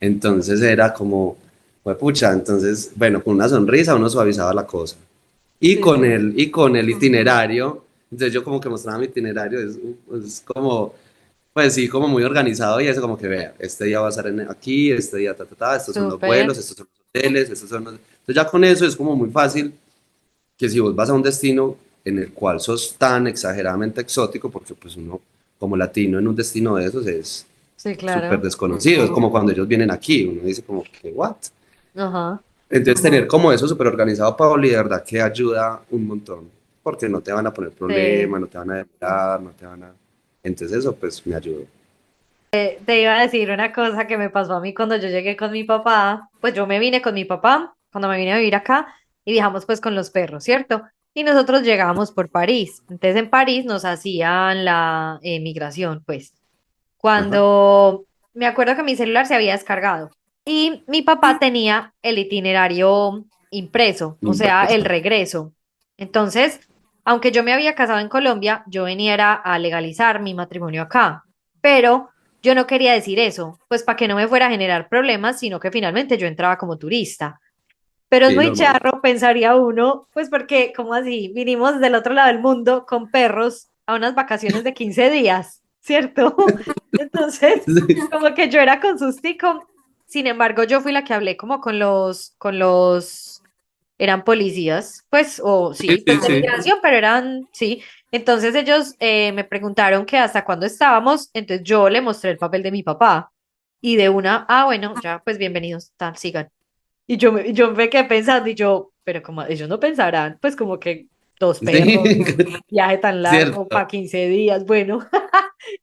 S2: Entonces era como, pues pucha, entonces, bueno, con una sonrisa uno suavizaba la cosa.
S1: Sí, sí.
S2: Y con el itinerario, entonces yo como que mostraba mi itinerario, es como, pues sí, como muy organizado y eso como que vea, este día va a estar aquí, este día estos son los vuelos,
S1: Súper.
S2: estos son los hoteles, estos son los... Entonces ya con eso es como muy fácil que si vos vas a un destino en el cual sos tan exageradamente exótico, porque pues uno como latino en un destino de esos es
S1: Sí,
S2: súper
S1: claro.
S2: desconocido, es como cuando ellos vienen aquí, uno dice como que, ¿what?
S1: Ajá.
S2: Entonces tener como eso súper organizado, Pablo, y de verdad que ayuda un montón, porque no te van a poner
S1: Sí.
S2: problemas, no te van a demorar, no te van a... Entonces eso pues me ayudó.
S1: Te iba a decir una cosa que me pasó a mí cuando yo llegué con mi papá. Pues yo me vine con mi papá cuando me vine a vivir acá y viajamos pues con los perros, ¿cierto? Y nosotros llegábamos por París. Entonces en París nos hacían la migración, pues.
S2: Ajá.
S1: Cuando me acuerdo que mi celular se había descargado y mi papá tenía el itinerario impreso, o sea, el
S2: Impreso.
S1: regreso. Entonces, aunque yo me había casado en Colombia, yo venía era a legalizar mi matrimonio acá, pero yo no quería decir eso, pues para que no me fuera a generar problemas, sino que finalmente yo entraba como turista. Pero es
S2: Sí,
S1: muy
S2: normal.
S1: charro, pensaría uno, pues porque, ¿cómo así? Vinimos del otro lado del mundo con perros a unas vacaciones de 15 días, ¿cierto? Entonces, como que yo era con sustico. Sin embargo, yo fui la que hablé como eran policías, pues, o
S2: Sí,
S1: sí,
S2: sí,
S1: pues de
S2: sí.
S1: migración, pero eran, sí. Entonces ellos me preguntaron que hasta cuándo estábamos, entonces yo le mostré el papel de mi papá y de una, ah, bueno, ya, pues bienvenidos, tal, sigan. Y yo me quedé pensando, y yo, pero como ellos no pensarán, pues como que dos perros,
S2: Sí,
S1: viaje tan largo
S2: cierto.
S1: para 15 días, bueno.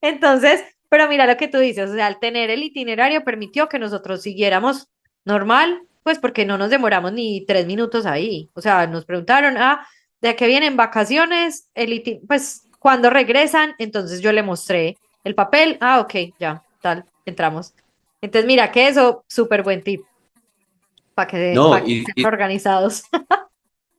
S1: Entonces, pero mira lo que tú dices, o sea, al tener el itinerario permitió que nosotros siguiéramos normal, pues porque no nos demoramos ni 3 minutos ahí. O sea, nos preguntaron, ah, ¿de qué vienen vacaciones? Pues, ¿cuándo regresan? Entonces yo le mostré el papel, ah, ok, ya, tal, entramos. Entonces, mira que eso, súper buen tip
S2: No,
S1: para que sean organizados.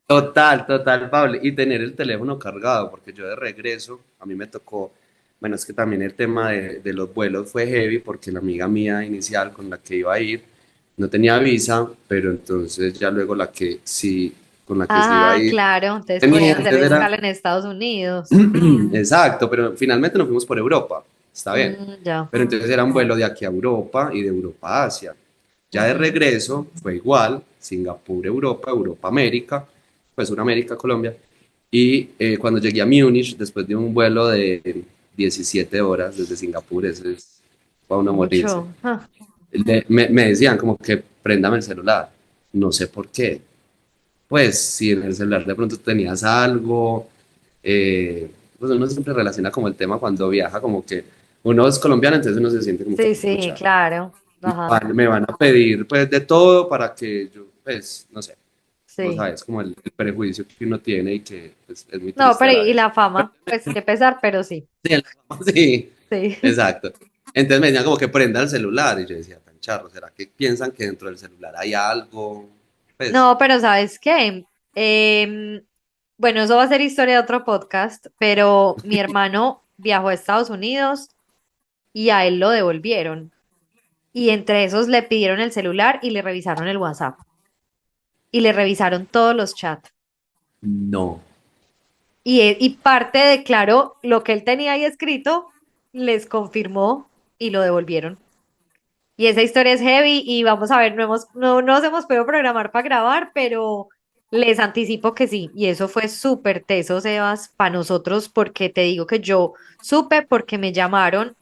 S2: total, total, Pablo. Y tener el teléfono cargado, porque yo de regreso, a mí me tocó, bueno, es que también el tema de los vuelos fue heavy, porque la amiga mía inicial con la que iba a ir no tenía visa, pero entonces ya luego la que sí, con la que sí iba a
S1: Ah,
S2: ir,
S1: claro, entonces
S2: tenía,
S1: podían hacer
S2: entonces era,
S1: escala en Estados Unidos.
S2: exacto, pero finalmente nos fuimos por Europa, está bien.
S1: Ya.
S2: Pero entonces era un vuelo de aquí a Europa y de Europa a Asia. Ya de
S1: Ujú.
S2: regreso fue igual, Singapur, Europa, Europa, América, pues una América, Colombia. Y cuando llegué a Múnich, después de un vuelo de 17 horas desde Singapur, eso es para uno morirse,
S1: Mucho. Ah.
S2: me decían como que préndame el celular. No sé por qué. Pues si en el celular de pronto tenías algo, pues uno siempre relaciona como el tema cuando viaja, como que uno es colombiano, entonces uno se siente como que,
S1: Sí, sí,
S2: pucha,
S1: claro. Ajá.
S2: me van a pedir pues de todo para que yo, pues, no sé, vos
S1: Sí.
S2: sabes, como el prejuicio que uno tiene y que pues, es muy
S1: No,
S2: triste a
S1: pero
S2: la
S1: y
S2: vez.
S1: la fama, pues qué pesar, pero sí.
S2: Sí, sí,
S1: Sí.
S2: exacto. Entonces me decían como que prenda el celular y yo decía, tan charro, ¿será que piensan que dentro del celular hay algo? Pues,
S1: No, pero ¿sabes qué? Em, Bueno, eso va a ser historia de otro podcast, pero mi hermano viajó a Estados Unidos y a él lo devolvieron. Y entre esos le pidieron el celular y le revisaron el WhatsApp. Y le revisaron todos los chats.
S2: No.
S1: Y parte de, claro, lo que él tenía ahí escrito, les confirmó y lo devolvieron. Y esa historia es heavy y vamos a ver, no nos hemos podido programar para grabar, pero les anticipo que sí. Y eso fue súper teso, Sebas, para nosotros, porque te digo que yo supe porque me llamaron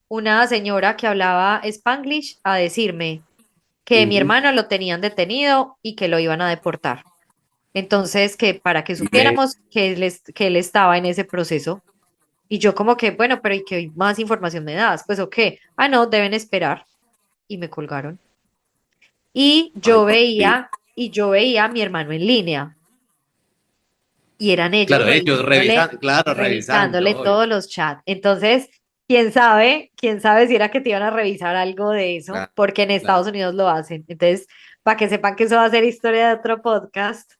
S1: una señora que hablaba Spanglish a decirme que mi
S2: Ujú.
S1: hermano lo tenían detenido y que lo iban a deportar. Entonces, que para que
S2: Me-
S1: supiéramos que él estaba en ese proceso. Y yo como que, bueno, pero ¿y qué más información me das? Pues, ¿o qué? Ah, no, deben esperar. Y me colgaron.
S2: Ay, sí.
S1: Y yo veía a mi hermano en línea. Y eran ellos
S2: Claro, ellos revisan, claro,
S1: revisándole
S2: revisando, obvio.
S1: todos los chats. Entonces, quién sabe si era que te iban a revisar algo de eso,
S2: Claro,
S1: porque en
S2: claro.
S1: Estados Unidos lo hacen. Entonces, para que sepan que eso va a ser historia de otro podcast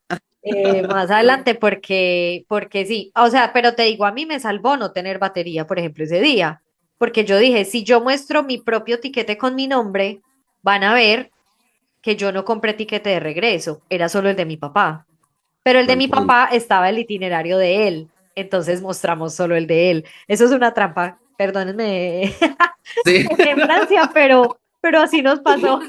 S1: más adelante, porque sí. O sea, pero te digo, a mí me salvó no tener batería, por ejemplo, ese día, porque yo dije, si yo muestro mi propio tiquete con mi nombre, van a ver que yo no compré tiquete de regreso, era solo el de mi papá. Pero el de
S2: Buen
S1: mi
S2: punto.
S1: papá estaba el itinerario de él, entonces mostramos solo el de él. Eso es una trampa, perdónenme,
S2: Sí.
S1: en Francia, pero así nos pasó.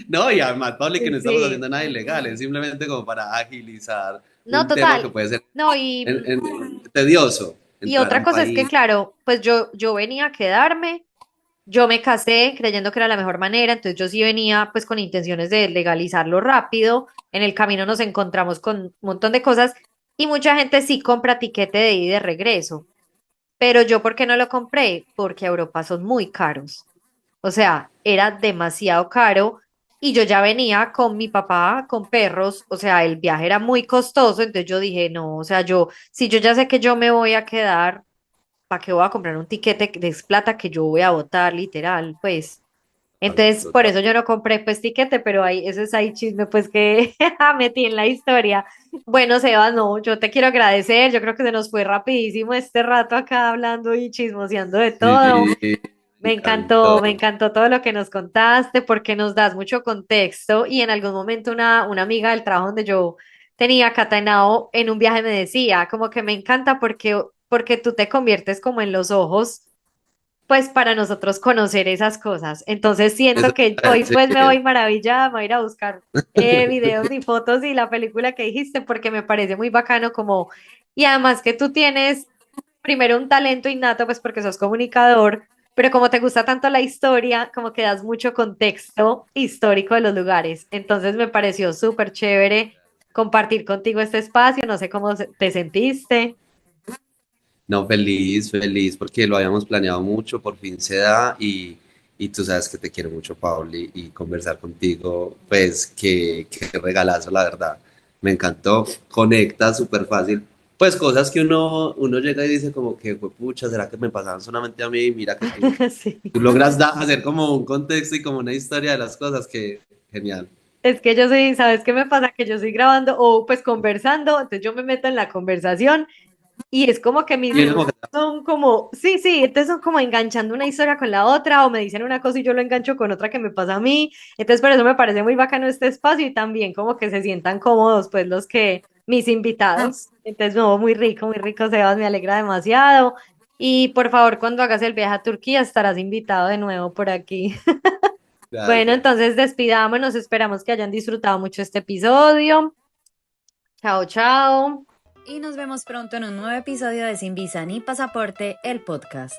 S2: No, y además, Pablo, que no estamos
S1: Sí,
S2: haciendo nada ilegal, es simplemente como para agilizar
S1: no,
S2: un tema que
S1: total.
S2: puede ser
S1: No,
S2: tedioso
S1: y
S2: entrar a
S1: otra
S2: un
S1: cosa es que,
S2: país.
S1: claro, pues yo venía a quedarme, yo me casé creyendo que era la mejor manera, entonces yo sí venía pues con intenciones de legalizarlo rápido. En el camino nos encontramos con un montón de cosas y mucha gente sí compra tiquete de ida y de regreso. Pero yo, ¿por qué no lo compré? Porque a Europa son muy caros. O sea, era demasiado caro y yo ya venía con mi papá, con perros, o sea, el viaje era muy costoso, entonces yo dije, no, o sea, si yo ya sé que yo me voy a quedar, ¿para qué voy a comprar un tiquete de plata que yo voy a botar, literal? Pues. Entonces, por
S2: Total.
S1: eso yo no compré pues tiquete, pero ahí, eso es ahí chisme pues que metí en la historia. Bueno, Sebas, no, yo te quiero agradecer, yo creo que se nos fue rapidísimo este rato acá hablando y chismoseando de
S2: Sí,
S1: todo.
S2: me encantó.
S1: Me encantó todo lo que nos contaste porque nos das mucho contexto y en algún momento una amiga del trabajo donde yo tenía Catanao en un viaje me decía como que me encanta porque tú te conviertes como en los ojos pues para nosotros conocer esas cosas. Entonces
S2: Eso
S1: siento que
S2: te iba a
S1: hoy pues me
S2: decir.
S1: voy maravillada, me voy a ir a buscar videos y fotos y la película que dijiste porque me parece muy bacano como, y además que tú tienes primero un talento innato pues porque sos comunicador, pero como te gusta tanto la historia, como que das mucho contexto histórico de los lugares. Entonces me pareció súper chévere compartir contigo este espacio, no sé cómo te sentiste.
S2: No, feliz, feliz, porque lo habíamos planeado mucho, por fin se da y tú sabes que te quiero mucho, Pauli, y conversar contigo, pues qué regalazo, la verdad. Me encantó, conecta súper fácil. Pues cosas que uno llega y dice como que, pucha, ¿será que me pasaban solamente a mí? Mira que
S1: Sí.
S2: tú logras hacer como un contexto y como una historia de las cosas que genial.
S1: Es que yo soy, ¿sabes qué me pasa? Que yo estoy grabando o pues conversando, entonces yo me meto en la conversación y es como que mis
S2: Y es
S1: ideas
S2: como que,
S1: son como, sí, sí, entonces son como enganchando una historia con la otra o me dicen una cosa y yo lo engancho con otra que me pasa a mí. Entonces por eso me parece muy bacano este espacio y también como que se sientan cómodos pues mis invitados. Entonces no, muy rico, Sebas, me alegra demasiado. Y por favor, cuando hagas el viaje a Turquía estarás invitado de nuevo por aquí. Bueno,
S2: gracias.
S1: entonces despidámonos, esperamos que hayan disfrutado mucho este episodio. Chao, chao.
S3: Y nos vemos pronto en un nuevo episodio de Sin Visa ni Pasaporte, el podcast.